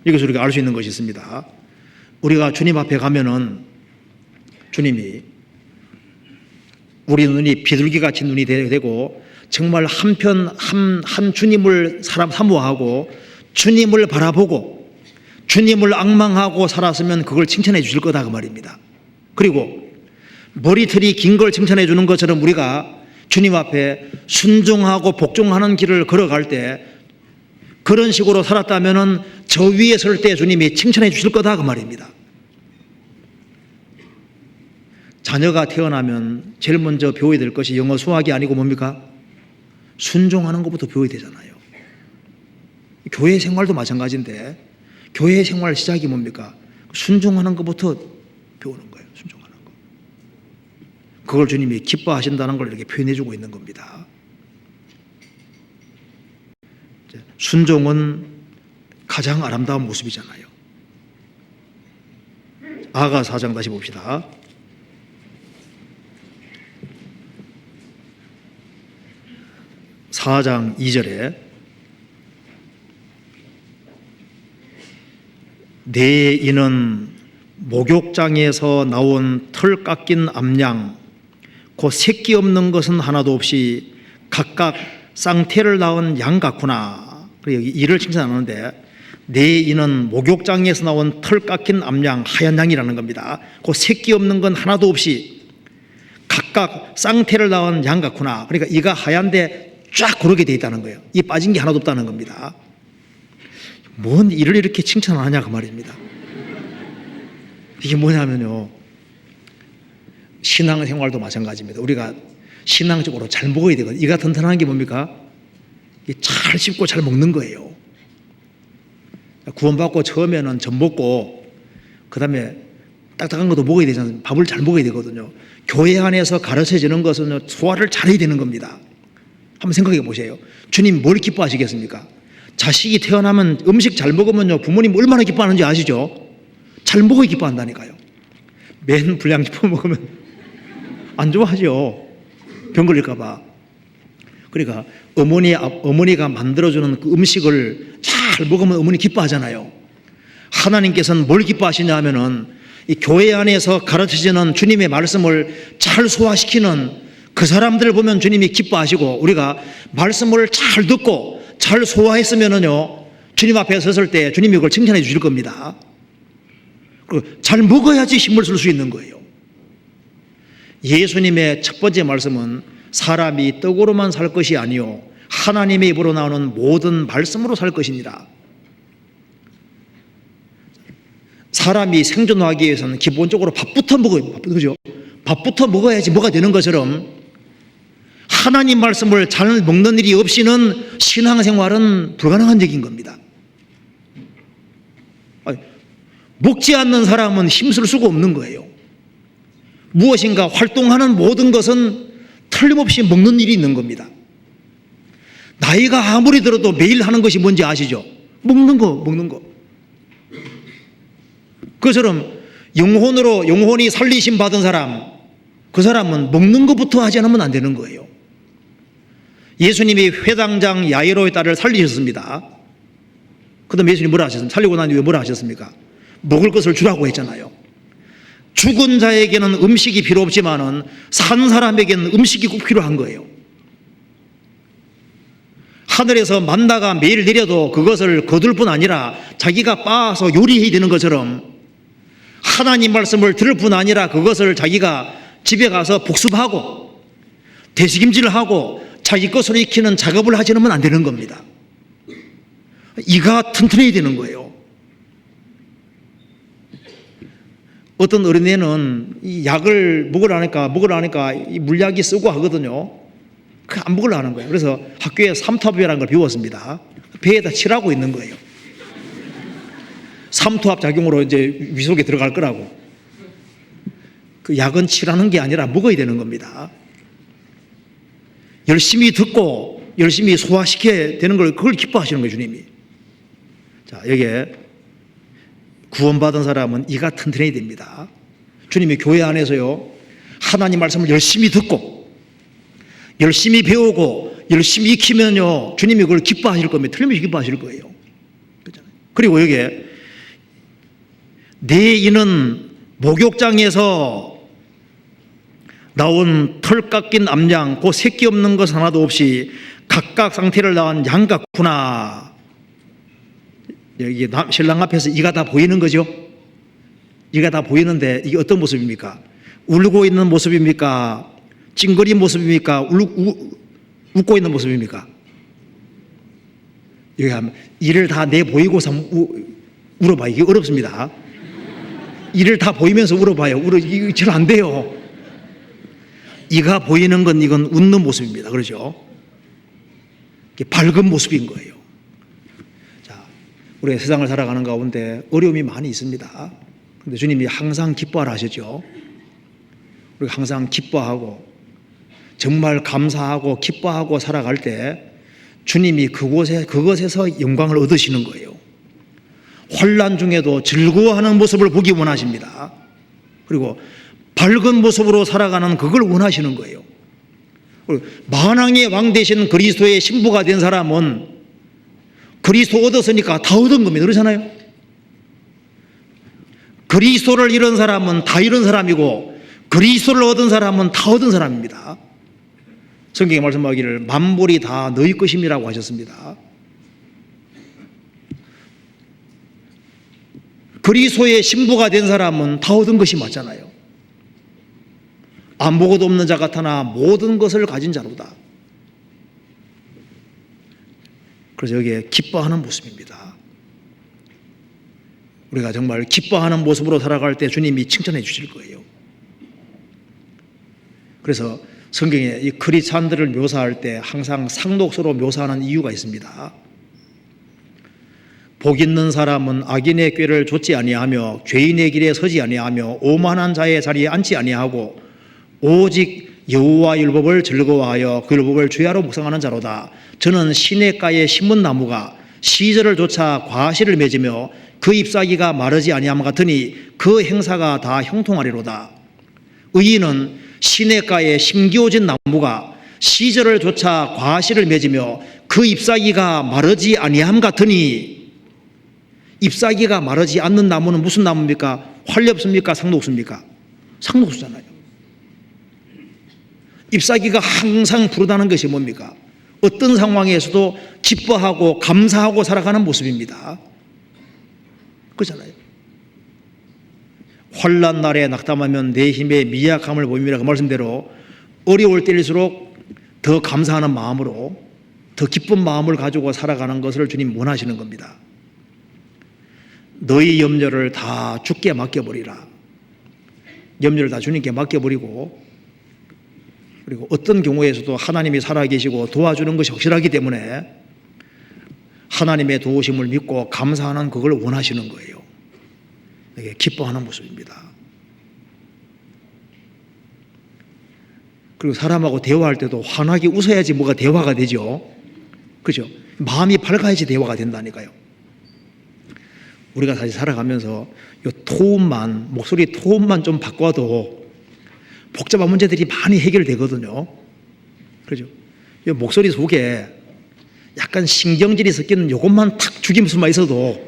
이것을 우리가 알 수 있는 것이 있습니다. 우리가 주님 앞에 가면은 주님이 우리 눈이 비둘기같이 눈이 되고 정말 한 주님을 사모하고 주님을 바라보고 주님을 앙망하고 살았으면 그걸 칭찬해 주실 거다 그 말입니다. 그리고 머리털이 긴 걸 칭찬해 주는 것처럼 우리가 주님 앞에 순종하고 복종하는 길을 걸어갈 때 그런 식으로 살았다면 저 위에 설 때 주님이 칭찬해 주실 거다 그 말입니다. 자녀가 태어나면 제일 먼저 배워야 될 것이 영어 수학이 아니고 뭡니까? 순종하는 것부터 배워야 되잖아요. 교회 생활도 마찬가지인데 교회 생활 시작이 뭡니까? 순종하는 것부터 배우는 거예요. 순종하는 거. 그걸 주님이 기뻐하신다는 걸 이렇게 표현해 주고 있는 겁니다. 순종은 가장 아름다운 모습이잖아요. 아가 4장 다시 봅시다. 4장 2절에 내 이는 목욕장에서 나온 털 깎인 암양 곧 새끼 없는 것은 하나도 없이 각각 쌍태를 낳은 양 같구나. 여기 이를 칭찬하는데 내 이는 목욕장에서 나온 털 깎인 암양 하얀 양이라는 겁니다. 곧 새끼 없는 건 하나도 없이 각각 쌍태를 낳은 양 같구나. 그러니까 이가 하얀데 쫙 고르게 되어 있다는 거예요. 이 빠진 게 하나도 없다는 겁니다. 뭔 이를 이렇게 칭찬하냐 그 말입니다. 이게 뭐냐면요, 신앙생활도 마찬가지입니다. 우리가 신앙적으로 잘 먹어야 되거든요. 이가 튼튼한 게 뭡니까? 잘 씹고 잘 먹는 거예요. 구원받고 처음에는 젖 먹고 그 다음에 딱딱한 것도 먹어야 되잖아요. 밥을 잘 먹어야 되거든요. 교회 안에서 가르쳐지는 것은 소화를 잘해야 되는 겁니다. 한번 생각해 보세요. 주님 뭘 기뻐하시겠습니까? 자식이 태어나면 음식 잘 먹으면요 부모님 얼마나 기뻐하는지 아시죠? 잘 먹어야 기뻐한다니까요. 맨 불량식품 먹으면 안 좋아하죠. 병 걸릴까 봐. 그러니까 어머니가 만들어주는 그 음식을 잘 먹으면 어머니 기뻐하잖아요. 하나님께서는 뭘 기뻐하시냐 하면은 이 교회 안에서 가르쳐지는 주님의 말씀을 잘 소화시키는 그 사람들을 보면 주님이 기뻐하시고, 우리가 말씀을 잘 듣고 잘 소화했으면은요 주님 앞에 섰을 때 주님이 그걸 칭찬해 주실 겁니다. 그리고 잘 먹어야지 힘을 쓸 수 있는 거예요. 예수님의 첫 번째 말씀은 사람이 떡으로만 살 것이 아니요 하나님의 입으로 나오는 모든 말씀으로 살 것이니라. 사람이 생존하기 위해서는 기본적으로 밥부터 먹어요. 그죠? 밥부터 먹어야지 뭐가 되는 것처럼 하나님 말씀을 잘 먹는 일이 없이는 신앙생활은 불가능한 얘기인 겁니다. 먹지 않는 사람은 힘쓸 수가 없는 거예요. 무엇인가 활동하는 모든 것은 틀림없이 먹는 일이 있는 겁니다. 나이가 아무리 들어도 매일 하는 것이 뭔지 아시죠? 먹는 거. 그처럼 영혼이 살리심 받은 사람, 그 사람은 먹는 것부터 하지 않으면 안 되는 거예요. 예수님이 회당장 야이로의 딸을 살리셨습니다. 그 다음에 예수님이 뭐라 하셨습니까? 살리고 난 뒤에 뭐라 하셨습니까? 먹을 것을 주라고 했잖아요. 죽은 자에게는 음식이 필요 없지만은 산 사람에게는 음식이 꼭 필요한 거예요. 하늘에서 만나가 매일 내려도 그것을 거둘 뿐 아니라 자기가 빻아서 요리해야 되는 것처럼 하나님 말씀을 들을 뿐 아니라 그것을 자기가 집에 가서 복습하고 되새김질을 하고 자기 것으로 익히는 작업을 하지 않으면 안 되는 겁니다. 이가 튼튼해야 되는 거예요. 어떤 어린애는 이 약을 먹으라니까 이 물약이 쓰고 하거든요. 안 먹으려 하는 거예요. 그래서 학교에 삼투압이라는 걸 배웠습니다. 배에다 칠하고 있는 거예요. 삼투압 작용으로 이제 위 속에 들어갈 거라고. 그 약은 칠하는 게 아니라 먹어야 되는 겁니다. 열심히 듣고 열심히 소화시켜야 되는 걸 그걸 기뻐하시는 거예요, 주님이. 자, 여기에 구원받은 사람은 이가 튼튼해야 됩니다. 주님이 교회 안에서요, 하나님 말씀을 열심히 듣고 열심히 배우고 열심히 익히면요, 주님이 그걸 기뻐하실 겁니다. 틀림없이 기뻐하실 거예요. 그리고 여기에 내 이는 목욕장에서 나온 털 깎인 암양, 그 새끼 없는 것 하나도 없이 각각 상태를 낳은 양 같구나. 여기 신랑 앞에서 이가 다 보이는 거죠. 이가 다 보이는데 이게 어떤 모습입니까? 울고 있는 모습입니까? 찡그린 모습입니까? 웃고 있는 모습입니까? 여기 하면 이를 다 내 보이고서 울어봐. 이게 어렵습니다. 이를 다 보이면서 울어봐요. 이거 잘 안 돼요. 이가 보이는 건 이건 웃는 모습입니다. 그렇죠? 이게 밝은 모습인 거예요. 자, 우리가 세상을 살아가는 가운데 어려움이 많이 있습니다. 그런데 주님이 항상 기뻐하라 하셨죠. 우리가 항상 기뻐하고 정말 감사하고 기뻐하고 살아갈 때 주님이 그것에서 영광을 얻으시는 거예요. 환난 중에도 즐거워하는 모습을 보기 원하십니다. 그리고 밝은 모습으로 살아가는 그걸 원하시는 거예요. 만왕의 왕 되신 그리스도의 신부가 된 사람은 그리스도 얻었으니까 다 얻은 겁니다. 그렇잖아요. 그리스도를 잃은 사람은 다 잃은 사람이고 그리스도를 얻은 사람은 다 얻은 사람입니다. 성경에 말씀하기를 만물이 다 너희 것임이라고 하셨습니다. 그리스도의 신부가 된 사람은 다 얻은 것이 맞잖아요. 아무것도 없는 자 같으나 모든 것을 가진 자로다. 그래서 여기에 기뻐하는 모습입니다. 우리가 정말 기뻐하는 모습으로 살아갈 때 주님이 칭찬해 주실 거예요. 그래서 성경에 이 크리스찬들을 묘사할 때 항상 상독서로 묘사하는 이유가 있습니다. 복 있는 사람은 악인의 꾀를 좇지 아니하며 죄인의 길에 서지 아니하며 오만한 자의 자리에 앉지 아니하고 오직 여호와 율법을 즐거워하여 그 율법을 주야로 묵상하는 자로다. 저는 시냇가에 심은 나무가 시절을 좇아 과실을 맺으며 그 잎사귀가 마르지 아니함 같으니 그 행사가 다 형통하리로다. 의인은 시냇가에 심기어진 나무가 시절을 좇아 과실을 맺으며 그 잎사귀가 마르지 아니함 같으니, 잎사귀가 마르지 않는 나무는 무슨 나무입니까? 활렵습니까? 상록수입니까? 상록수잖아요. 잎사귀가 항상 부르다는 것이 뭡니까? 어떤 상황에서도 기뻐하고 감사하고 살아가는 모습입니다. 그렇잖아요. 환난 날에 낙담하면 내 힘의 미약함을 보임이라 그 말씀대로 어려울 때일수록 더 감사하는 마음으로 더 기쁜 마음을 가지고 살아가는 것을 주님 원하시는 겁니다. 너희 염려를 다 주께 맡겨버리라. 염려를 다 주님께 맡겨버리고 그리고 어떤 경우에서도 하나님이 살아계시고 도와주는 것이 확실하기 때문에 하나님의 도우심을 믿고 감사하는 그걸 원하시는 거예요. 이게 기뻐하는 모습입니다. 그리고 사람하고 대화할 때도 환하게 웃어야지 뭐가 대화가 되죠. 그죠? 마음이 밝아야지 대화가 된다니까요. 우리가 사실 살아가면서 이 토음만, 목소리 토음만 좀 바꿔도 복잡한 문제들이 많이 해결되거든요. 그죠? 이 목소리 속에 약간 신경질이 섞이는 이것만 탁 죽임수만 있어도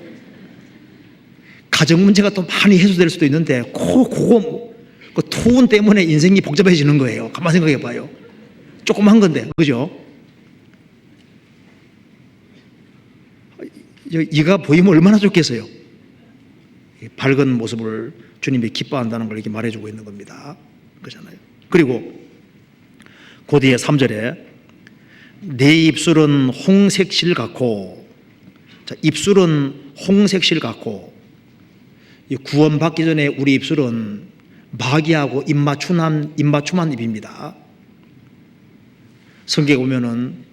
가정 문제가 또 많이 해소될 수도 있는데 그 토운 때문에 인생이 복잡해지는 거예요. 가만 생각해 봐요. 조그만 건데, 그죠? 이가 보이면 얼마나 좋겠어요. 밝은 모습을 주님이 기뻐한다는 걸 이렇게 말해주고 있는 겁니다. 그렇잖아요. 그리고 그 뒤에 3절에 내 입술은 홍색실 같고, 자, 입술은 홍색실 같고, 구원받기 전에 우리 입술은 마귀하고 입맞춤한 입입니다. 성경에 보면은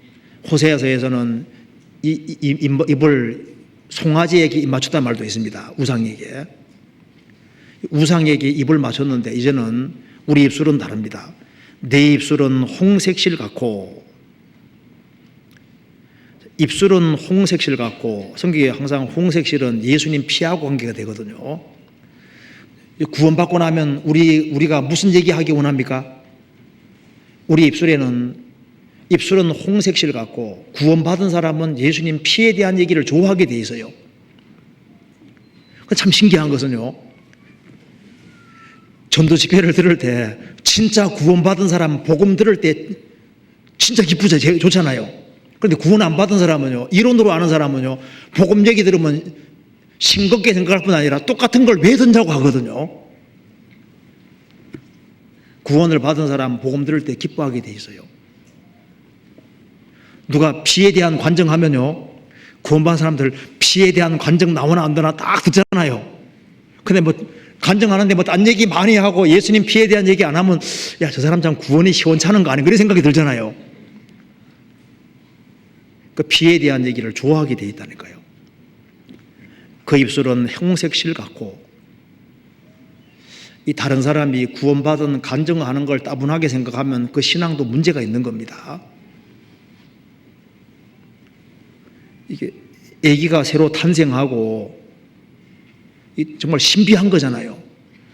호세아서에서는 입을 송아지에게 입 맞췄다는 말도 있습니다. 우상에게 입을 맞췄는데 이제는 우리 입술은 다릅니다. 내 입술은 홍색실 같고, 입술은 홍색실 같고, 성경에 항상 홍색실은 예수님 피하고 관계가 되거든요. 구원받고 나면 우리가 무슨 얘기하기 원합니까? 우리 입술은 홍색실 같고, 구원받은 사람은 예수님 피에 대한 얘기를 좋아하게 돼 있어요. 참 신기한 것은요, 전도 집회를 들을 때 진짜 구원받은 사람 복음 들을 때 진짜 기쁘죠. 좋잖아요. 그런데 구원 안 받은 사람은요, 이론으로 아는 사람은요, 복음 얘기 들으면 싱겁게 생각할 뿐 아니라 똑같은 걸 왜 든다고 하거든요. 구원을 받은 사람 복음 들을 때 기뻐하게 돼 있어요. 누가 피에 대한 관정하면요, 구원받은 사람들 피에 대한 관정 나오나 안 나오나 딱 듣잖아요. 근데 관정하는데 딴 얘기 많이 하고 예수님 피에 대한 얘기 안 하면, 야, 저 사람 참 구원이 시원찮은 거 아닌가, 그런 생각이 들잖아요. 그 피에 대한 얘기를 좋아하게 돼 있다니까요. 그 입술은 홍색실 같고, 이 다른 사람이 구원받은 간증하는 걸 따분하게 생각하면 그 신앙도 문제가 있는 겁니다. 이게 아기가 새로 탄생하고 정말 신비한 거잖아요.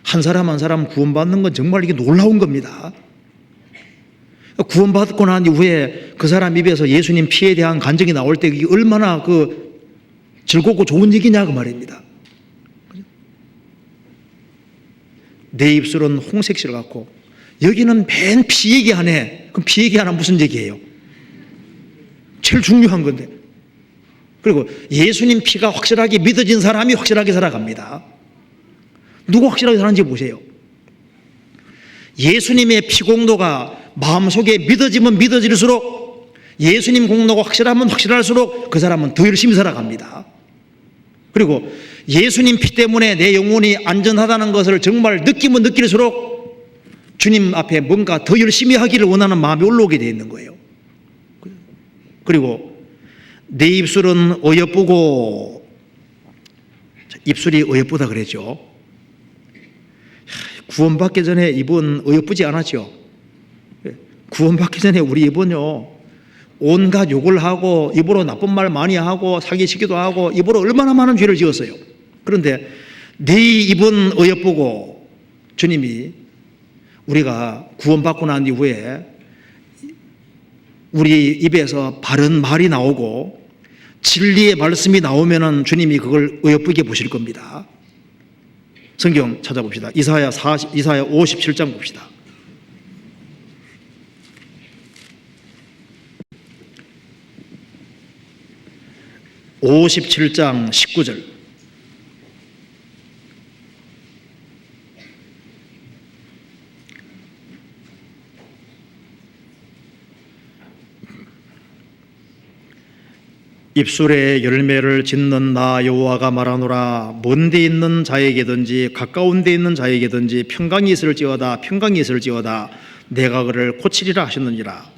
한 사람 한 사람 구원받는 건 정말 이게 놀라운 겁니다. 구원받고 난 이후에 그 사람 입에서 예수님 피에 대한 간증이 나올 때 이게 얼마나 즐겁고 좋은 얘기냐 그 말입니다. 내 입술은 홍색실 같고, 여기는 맨 피 얘기하네. 그럼 피 얘기하나 무슨 얘기예요? 제일 중요한 건데. 그리고 예수님 피가 확실하게 믿어진 사람이 확실하게 살아갑니다. 누구 확실하게 사는지 보세요. 예수님의 피 공로가 마음속에 믿어지면 믿어질수록, 예수님 공로가 확실하면 확실할수록 그 사람은 더 열심히 살아갑니다. 그리고 예수님 피 때문에 내 영혼이 안전하다는 것을 정말 느끼면 느낄수록 주님 앞에 뭔가 더 열심히 하기를 원하는 마음이 올라오게 되어 있는 거예요. 그리고 내 입술은 어여쁘고, 입술이 어여쁘다 그랬죠. 구원받기 전에 입은 어여쁘지 않았죠. 구원받기 전에 우리 입은요, 온갖 욕을 하고 입으로 나쁜 말 많이 하고 사기치기도 하고 입으로 얼마나 많은 죄를 지었어요. 그런데 네 입은 어여쁘고, 주님이 우리가 구원받고 난 이후에 우리 입에서 바른 말이 나오고 진리의 말씀이 나오면은 주님이 그걸 어여쁘게 보실 겁니다. 성경 찾아봅시다. 이사야 57장 봅시다. 57장 19절. 입술에 열매를 짓는 나 여호와가 말하노라. 먼데 있는 자에게든지 가까운 데 있는 자에게든지 평강이 있을지어다. 내가 그를 고치리라 하셨느니라.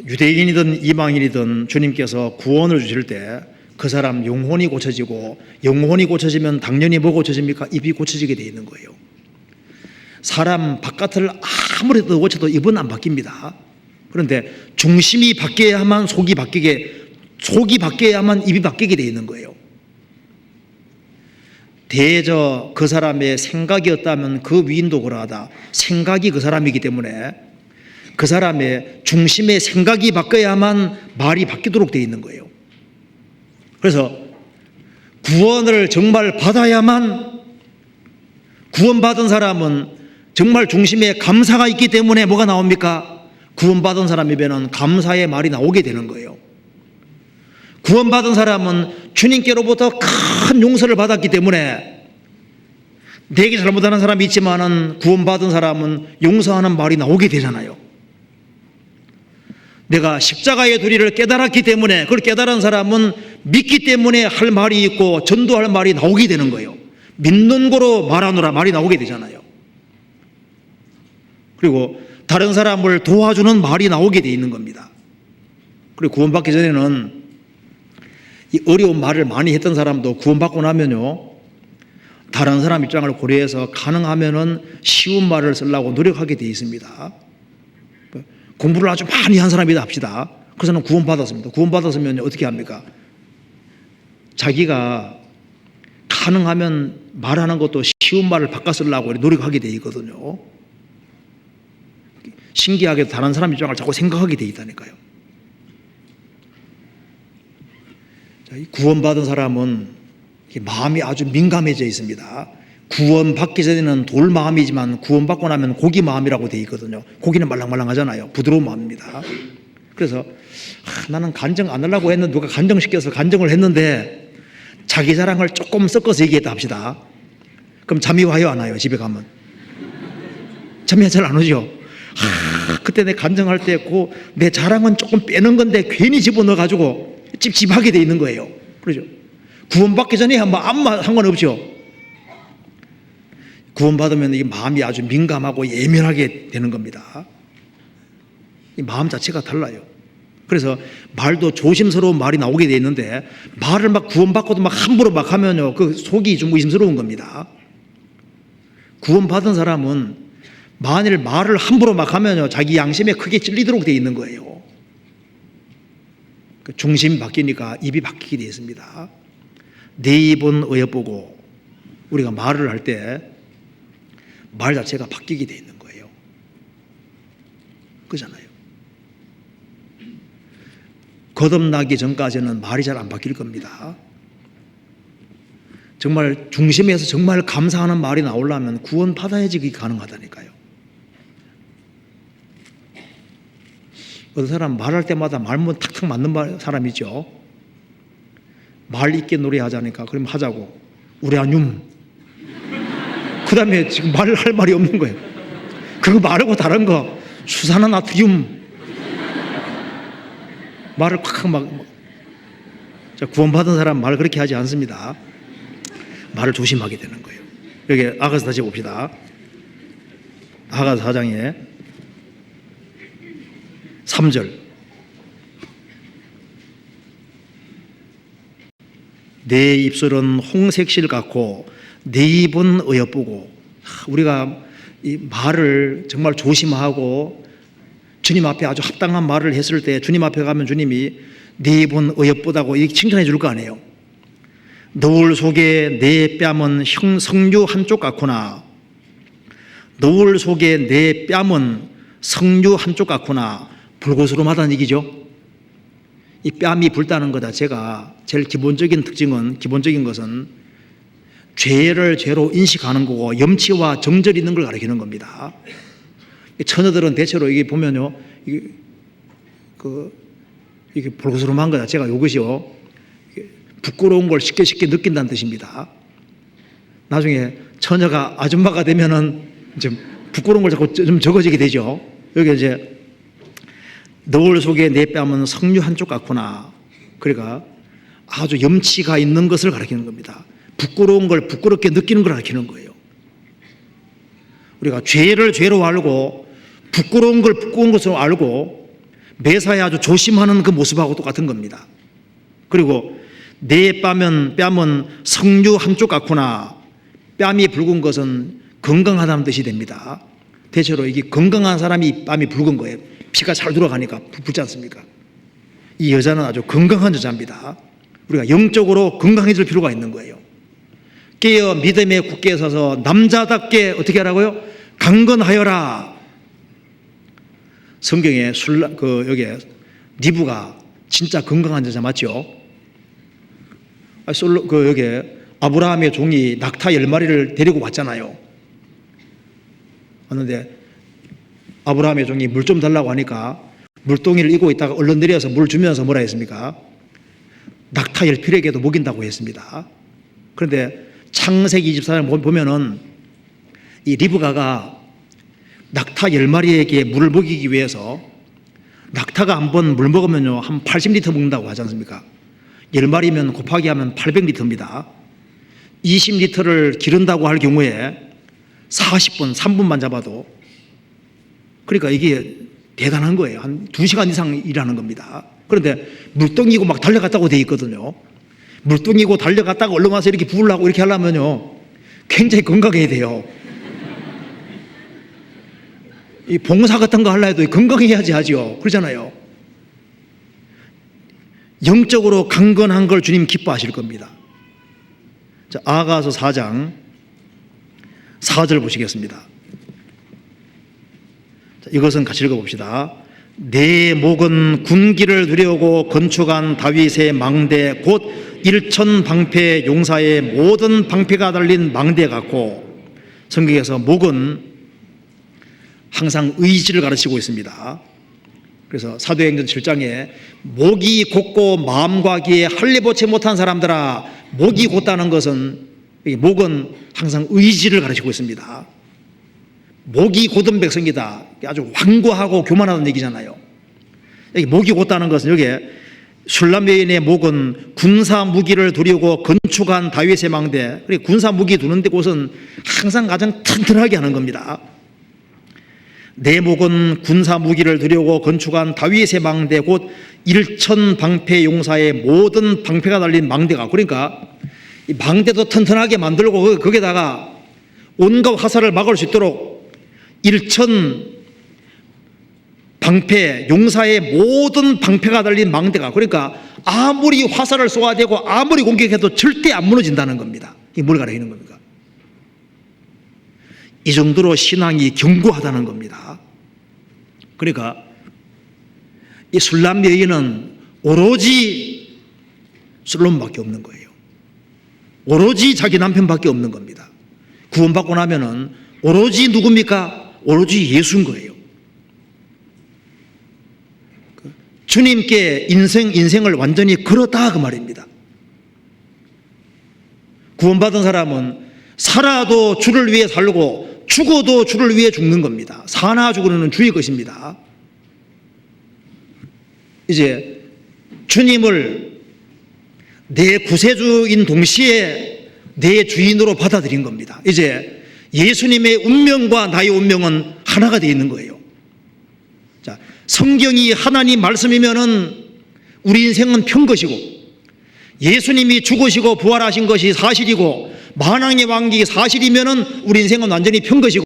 유대인이든 이방인이든 주님께서 구원을 주실 때 그 사람 영혼이 고쳐지고, 영혼이 고쳐지면 당연히 뭐 고쳐집니까? 입이 고쳐지게 돼 있는 거예요. 사람 바깥을 아무리 더 고쳐도 입은 안 바뀝니다. 그런데 중심이 바뀌어야만 속이 바뀌어야만 입이 바뀌게 돼 있는 거예요. 대저 그 사람의 생각이었다면 그 위인도 그러하다. 생각이 그 사람이기 때문에 그 사람의 중심의 생각이 바뀌어야만 말이 바뀌도록 되어 있는 거예요. 그래서 구원을 정말 받아야만, 구원받은 사람은 정말 중심에 감사가 있기 때문에 뭐가 나옵니까? 구원받은 사람이면 감사의 말이 나오게 되는 거예요. 구원받은 사람은 주님께로부터 큰 용서를 받았기 때문에, 내게 잘못하는 사람이 있지만은 구원받은 사람은 용서하는 말이 나오게 되잖아요. 내가 십자가의 도리를 깨달았기 때문에, 그걸 깨달은 사람은 믿기 때문에 할 말이 있고 전도할 말이 나오게 되는 거예요. 믿는 거로 말하노라 말이 나오게 되잖아요. 그리고 다른 사람을 도와주는 말이 나오게 돼 있는 겁니다. 그리고 구원받기 전에는 이 어려운 말을 많이 했던 사람도 구원받고 나면요, 다른 사람 입장을 고려해서 가능하면은 쉬운 말을 쓰려고 노력하게 돼 있습니다. 공부를 아주 많이 한 사람이다 합시다. 그 사람은 구원받았습니다. 구원받았으면 어떻게 합니까? 자기가 가능하면 말하는 것도 쉬운 말을 바꿔 쓰려고 노력하게 돼 있거든요. 신기하게도 다른 사람 입장을 자꾸 생각하게 돼 있다니까요. 구원받은 사람은 마음이 아주 민감해져 있습니다. 구원받기 전에는 돌 마음이지만 구원받고 나면 고기 마음이라고 되어 있거든요. 고기는 말랑말랑하잖아요. 부드러운 마음입니다. 그래서 나는 간증 안 하려고 했는데 누가 간증시켜서 간증을 했는데 자기 자랑을 조금 섞어서 얘기했다 합시다. 그럼 잠이 와요, 안 와요? 집에 가면 잠이 잘 안 오죠. 그때 내 간증할 때 내 자랑은 조금 빼는 건데 괜히 집어넣어가지고 찝찝하게 돼 있는 거예요. 그렇죠? 구원받기 전에 아무 상관없죠. 구원받으면 이 마음이 아주 민감하고 예민하게 되는 겁니다. 이 마음 자체가 달라요. 그래서 말도 조심스러운 말이 나오게 돼 있는데, 말을 막 구원받고도 막 함부로 막 하면요, 그 속이 좀 의심스러운 겁니다. 구원받은 사람은 만일 말을 함부로 막 하면요, 자기 양심에 크게 찔리도록 돼 있는 거예요. 중심이 바뀌니까 입이 바뀌게 돼 있습니다. 내 입은 어여보고, 우리가 말을 할 때 말 자체가 바뀌게 돼 있는 거예요. 그잖아요. 거듭나기 전까지는 말이 잘 안 바뀔 겁니다. 정말 중심에서 정말 감사하는 말이 나오려면 구원 받아야지 그게 가능하다니까요. 어떤 사람 말할 때마다 말문 탁탁 맞는 사람이죠. 말 있게 노래하자니까 그럼 하자고 우레아뇽. 그 다음에 지금 말할 말이 없는 거예요. 그거 말하고 다른 거 수산화 나트륨 말을 콱 막. 구원받은 사람 말 그렇게 하지 않습니다. 말을 조심하게 되는 거예요. 여기 아가서 다시 봅시다. 아가서 4장에 3절. 내 입술은 홍색실 같고 내 입은 어여쁘고. 우리가 이 말을 정말 조심하고 주님 앞에 아주 합당한 말을 했을 때 주님 앞에 가면 주님이 내 입은 어여쁘다고 칭찬해 줄 거 아니에요. 너울 속에 내 뺨은 석류 한쪽 같구나. 너울 속에 내 뺨은 석류 한쪽 같구나. 불고스름하다는 얘기죠. 이 뺨이 붉다는 것 자체가 제일 기본적인 것은 죄를 죄로 인식하는 거고 염치와 정절이 있는 걸 가리키는 겁니다. 처녀들은 대체로 이게 보면요, 이게 불고스름한 것 자체가 이것이요, 부끄러운 걸 쉽게 느낀다는 뜻입니다. 나중에 처녀가 아줌마가 되면은 좀 부끄러운 걸 자꾸 좀 적어지게 되죠. 여기 이제 너울 속에 내 뺨은 석류 한쪽 같구나. 그러니까 아주 염치가 있는 것을 가리키는 겁니다. 부끄러운 걸 부끄럽게 느끼는 걸 가리키는 거예요. 우리가 죄를 죄로 알고 부끄러운 걸 부끄러운 것으로 알고 매사에 아주 조심하는 그 모습하고 똑같은 겁니다. 그리고 내 뺨은 석류 한쪽 같구나. 뺨이 붉은 것은 건강하다는 뜻이 됩니다. 대체로 이게 건강한 사람이 뺨이 붉은 거예요. 피가 잘 돌아가니까 붉지 않습니까? 이 여자는 아주 건강한 여자입니다. 우리가 영적으로 건강해질 필요가 있는 거예요. 깨어 믿음에 굳게 서서 남자답게 어떻게 하라고요? 강건하여라. 성경에 여기 리브가 진짜 건강한 여자 맞죠? 여기 아브라함의 종이 낙타 10마리를 데리고 왔잖아요. 왔는데 아브라함의 종이 물 좀 달라고 하니까 물동이를 이고 있다가 얼른 내려서 물 주면서 뭐라 했습니까? 낙타 10필에게도 먹인다고 했습니다. 그런데 창세기 24장 보면은 이 리브가가 낙타 10마리에게 물을 먹이기 위해서 낙타가 한 번 물 먹으면요 한 80리터 먹는다고 하지 않습니까? 10마리면 곱하기 하면 800리터입니다. 20리터를 기른다고 할 경우에 40분, 3분만 잡아도 그러니까 이게 대단한 거예요. 한 2시간 이상 일하는 겁니다. 그런데 물동이고 막 달려갔다고 돼 있거든요. 물동이고 달려갔다가 얼른 와서 이렇게 부으려고 이렇게 하려면요 굉장히 건강해야 돼요. 이 봉사 같은 거 하려 해도 건강해야지 하죠. 그러잖아요. 영적으로 강건한 걸 주님 기뻐하실 겁니다. 자, 아가서 4장 4절 보시겠습니다. 자, 이것은 같이 읽어봅시다. 내 목은 군기를 누려오고 건축한 다윗의 망대 곧 일천방패 용사의 모든 방패가 달린 망대 같고, 성경에서 목은 항상 의지를 가르치고 있습니다. 그래서 사도행전 7장에 목이 곧고 마음과 귀에 할례보채 못한 사람들아, 목이 곧다는 것은 목은 항상 의지를 가르치고 있습니다. 목이 곧은 백성이다. 아주 완고하고 교만하다는 얘기잖아요. 여기 목이 곧다는 것은 여기 술람 여인의 목은 군사 무기를 두려고 건축한 다윗의 망대, 군사 무기 두는 데 곳은 항상 가장 튼튼하게 하는 겁니다. 내 목은 군사 무기를 두려고 건축한 다윗의 망대 곧 일천방패 용사의 모든 방패가 달린 망대가, 그러니까 이 망대도 튼튼하게 만들고 거기다가 온갖 화살을 막을 수 있도록 일천 방패 용사의 모든 방패가 달린 망대가, 그러니까 아무리 화살을 쏘아대고 아무리 공격해도 절대 안 무너진다는 겁니다. 이게 뭘 가리키는 겁니까? 이 정도로 신앙이 견고하다는 겁니다. 그러니까 이 술람 여인은 오로지 솔로몬밖에 없는 거예요. 오로지 자기 남편밖에 없는 겁니다. 구원받고 나면은 오로지 누굽니까? 오로지 예수인 거예요. 주님께 인생을 완전히 걸었다 그 말입니다. 구원받은 사람은 살아도 주를 위해 살고 죽어도 주를 위해 죽는 겁니다. 사나 죽으는 주의 것입니다. 이제 주님을 내 구세주인 동시에 내 주인으로 받아들인 겁니다. 이제 예수님의 운명과 나의 운명은 하나가 되어 있는 거예요. 자, 성경이 하나님 말씀이면은 우리 인생은 편 것이고, 예수님이 죽으시고 부활하신 것이 사실이고 만왕의 왕국이 사실이면은 우리 인생은 완전히 편 것이고,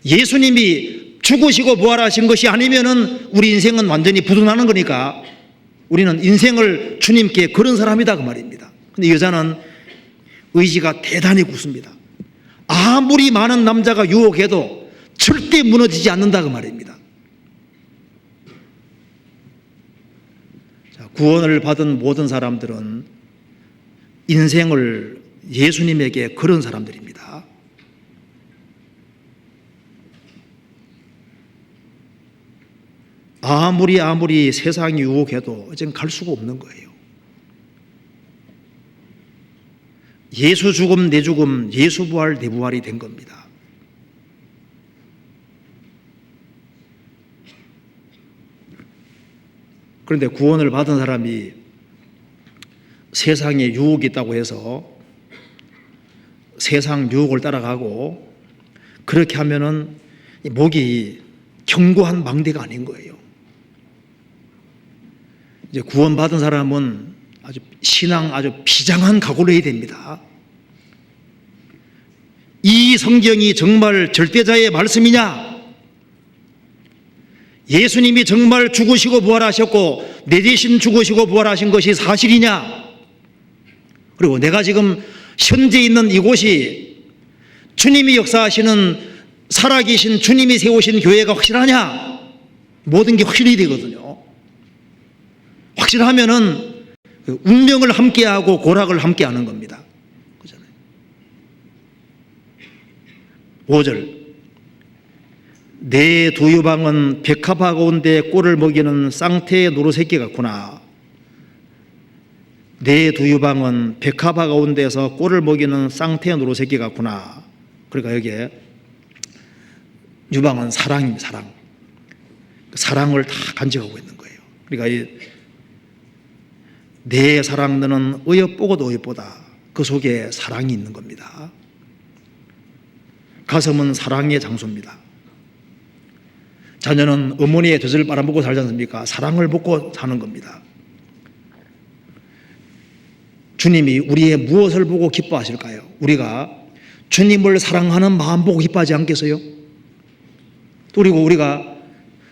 예수님이 죽으시고 부활하신 것이 아니면은 우리 인생은 완전히 부도나는 거니까 우리는 인생을 주님께 걸은 사람이다 그 말입니다. 근데 여자는 의지가 대단히 굳습니다. 아무리 많은 남자가 유혹해도 절대 무너지지 않는다 그 말입니다. 자, 구원을 받은 모든 사람들은 인생을 예수님에게 걸은 사람들입니다. 아무리 세상이 유혹해도 이젠 갈 수가 없는 거예요. 예수 죽음 내 죽음, 예수 부활 내 부활이 된 겁니다. 그런데 구원을 받은 사람이 세상에 유혹이 있다고 해서 세상 유혹을 따라가고 그렇게 하면은 목이 견고한 망대가 아닌 거예요. 이제 구원받은 사람은 아주 신앙 아주 비장한 각오를 해야 됩니다. 이 성경이 정말 절대자의 말씀이냐? 예수님이 정말 죽으시고 부활하셨고 내 대신 죽으시고 부활하신 것이 사실이냐? 그리고 내가 지금 현재 있는 이곳이 주님이 역사하시는 살아계신 주님이 세우신 교회가 확실하냐? 모든 게 확실히 되거든요. 확실하면은 운명을 함께하고 고락을 함께하는 겁니다. 그렇잖아요. 5절. 내 두 유방은 백합화 가운데 꼴을 먹이는 쌍태의 노루새끼 같구나. 내 두 유방은 백합화 가운데서 꼴을 먹이는 쌍태의 노루새끼 같구나. 그러니까 여기에 유방은 사랑입니다. 사랑. 사랑을 다 간직하고 있는 거예요. 그러니까 내 사랑 너는 어여보고도 어여보다. 그 속에 사랑이 있는 겁니다. 가슴은 사랑의 장소입니다. 자녀는 어머니의 젖을 빨아먹고 살지 않습니까? 사랑을 먹고 사는 겁니다. 주님이 우리의 무엇을 보고 기뻐하실까요? 우리가 주님을 사랑하는 마음 보고 기뻐하지 않겠어요? 그리고 우리가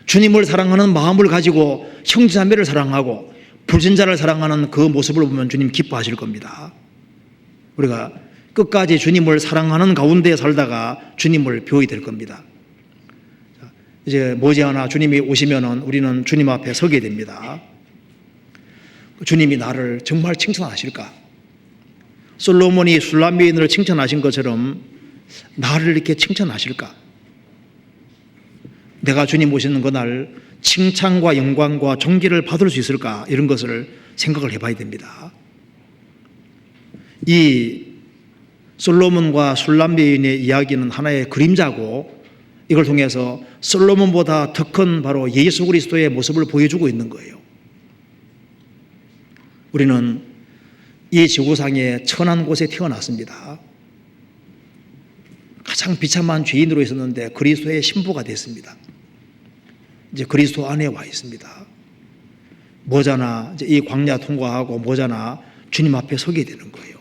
주님을 사랑하는 마음을 가지고 형제자매를 사랑하고 불신자를 사랑하는 그 모습을 보면 주님 기뻐하실 겁니다. 우리가 끝까지 주님을 사랑하는 가운데 살다가 주님을 배워야 될 겁니다. 이제 머지않아 주님이 오시면은 우리는 주님 앞에 서게 됩니다. 주님이 나를 정말 칭찬하실까? 솔로몬이 술람미인을 칭찬하신 것처럼 나를 이렇게 칭찬하실까? 내가 주님 오시는 그날 칭찬과 영광과 존귀를 받을 수 있을까? 이런 것을 생각을 해봐야 됩니다. 이 솔로몬과 술람미인의 이야기는 하나의 그림자고 이걸 통해서 솔로몬보다 더 큰 바로 예수 그리스도의 모습을 보여주고 있는 거예요. 우리는 이 지구상의 천한 곳에 태어났습니다. 가장 비참한 죄인으로 있었는데 그리스도의 신부가 됐습니다. 이제 그리스도 안에 와 있습니다. 머자나 이제 이 광야 통과하고 머자나 주님 앞에 서게 되는 거예요.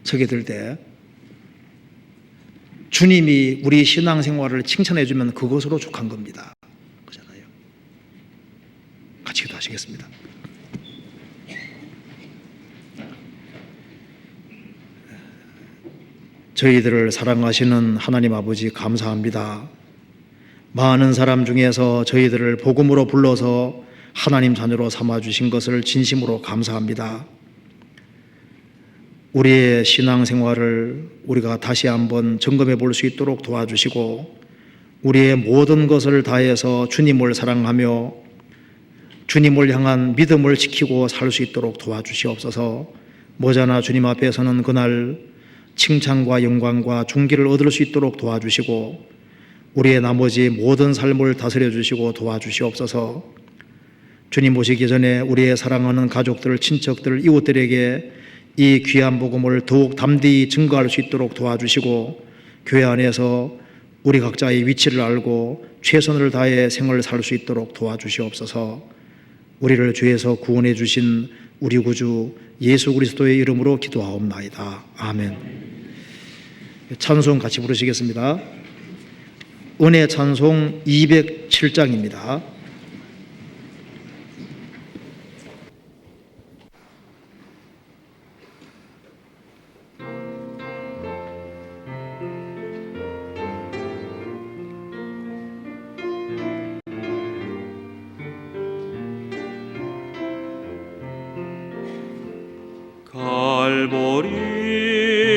서게 될 때 주님이 우리 신앙생활을 칭찬해 주면 그것으로 족한 겁니다. 그렇잖아요. 같이 기도하시겠습니다. 저희들을 사랑하시는 하나님 아버지 감사합니다. 많은 사람 중에서 저희들을 복음으로 불러서 하나님 자녀로 삼아주신 것을 진심으로 감사합니다. 우리의 신앙생활을 우리가 다시 한번 점검해 볼 수 있도록 도와주시고 우리의 모든 것을 다해서 주님을 사랑하며 주님을 향한 믿음을 지키고 살 수 있도록 도와주시옵소서. 머자나 주님 앞에서는 그날 칭찬과 영광과 존귀를 얻을 수 있도록 도와주시고 우리의 나머지 모든 삶을 다스려 주시고 도와주시옵소서. 주님 오시기 전에 우리의 사랑하는 가족들, 친척들, 이웃들에게 이 귀한 복음을 더욱 담대히 증거할 수 있도록 도와주시고 교회 안에서 우리 각자의 위치를 알고 최선을 다해 생을 살 수 있도록 도와주시옵소서. 우리를 죄에서 구원해 주신 우리 구주 예수 그리스도의 이름으로 기도하옵나이다. 아멘. 찬송 같이 부르시겠습니다. 은혜 찬송 207장입니다.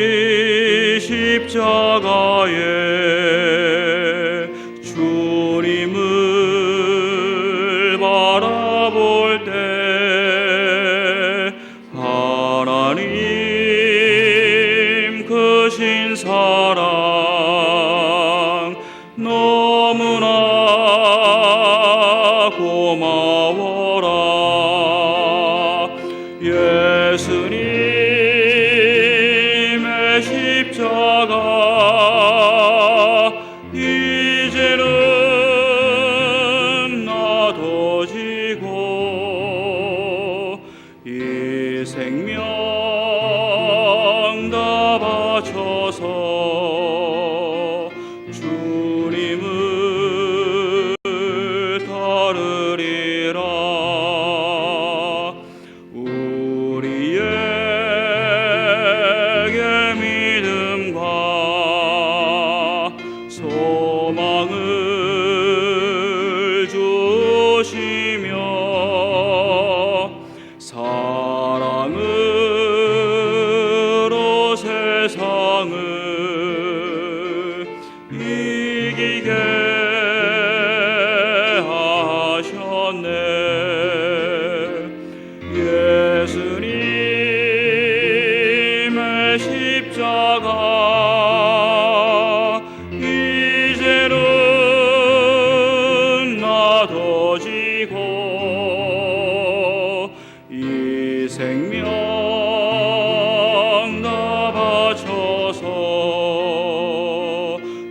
갈보리 십자가에 주님을 바라볼 때 하나님 크신 사랑 너무나 고마워라. 예수님의 십자가 생명 다 바쳐서 주님을 따르리라. 우리에게 믿음과 소망을 주시며 사랑으로 세상을 이기게 하셨네. 예수님의 십자가 이제는 나눠지고 이 생명 다 바쳐서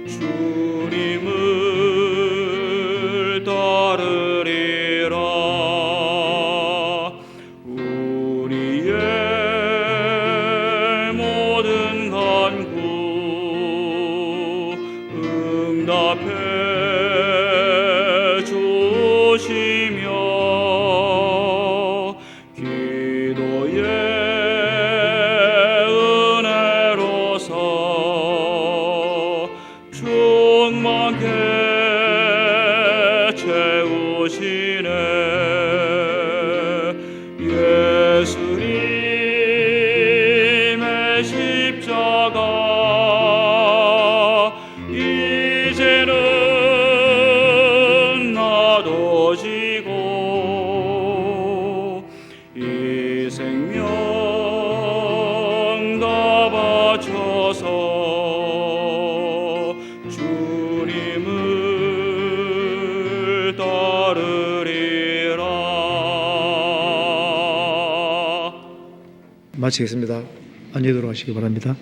주님을 따르리라. 우리의 모든 간구 응답해 주시며 기도의 은혜로서 충만케 채우시네. 예수님의 십자가 이제는 나눠지고 이 생명 다 바쳐서 주님을 따르리라. 마치겠습니다. 안녕히 들어가시기 바랍니다.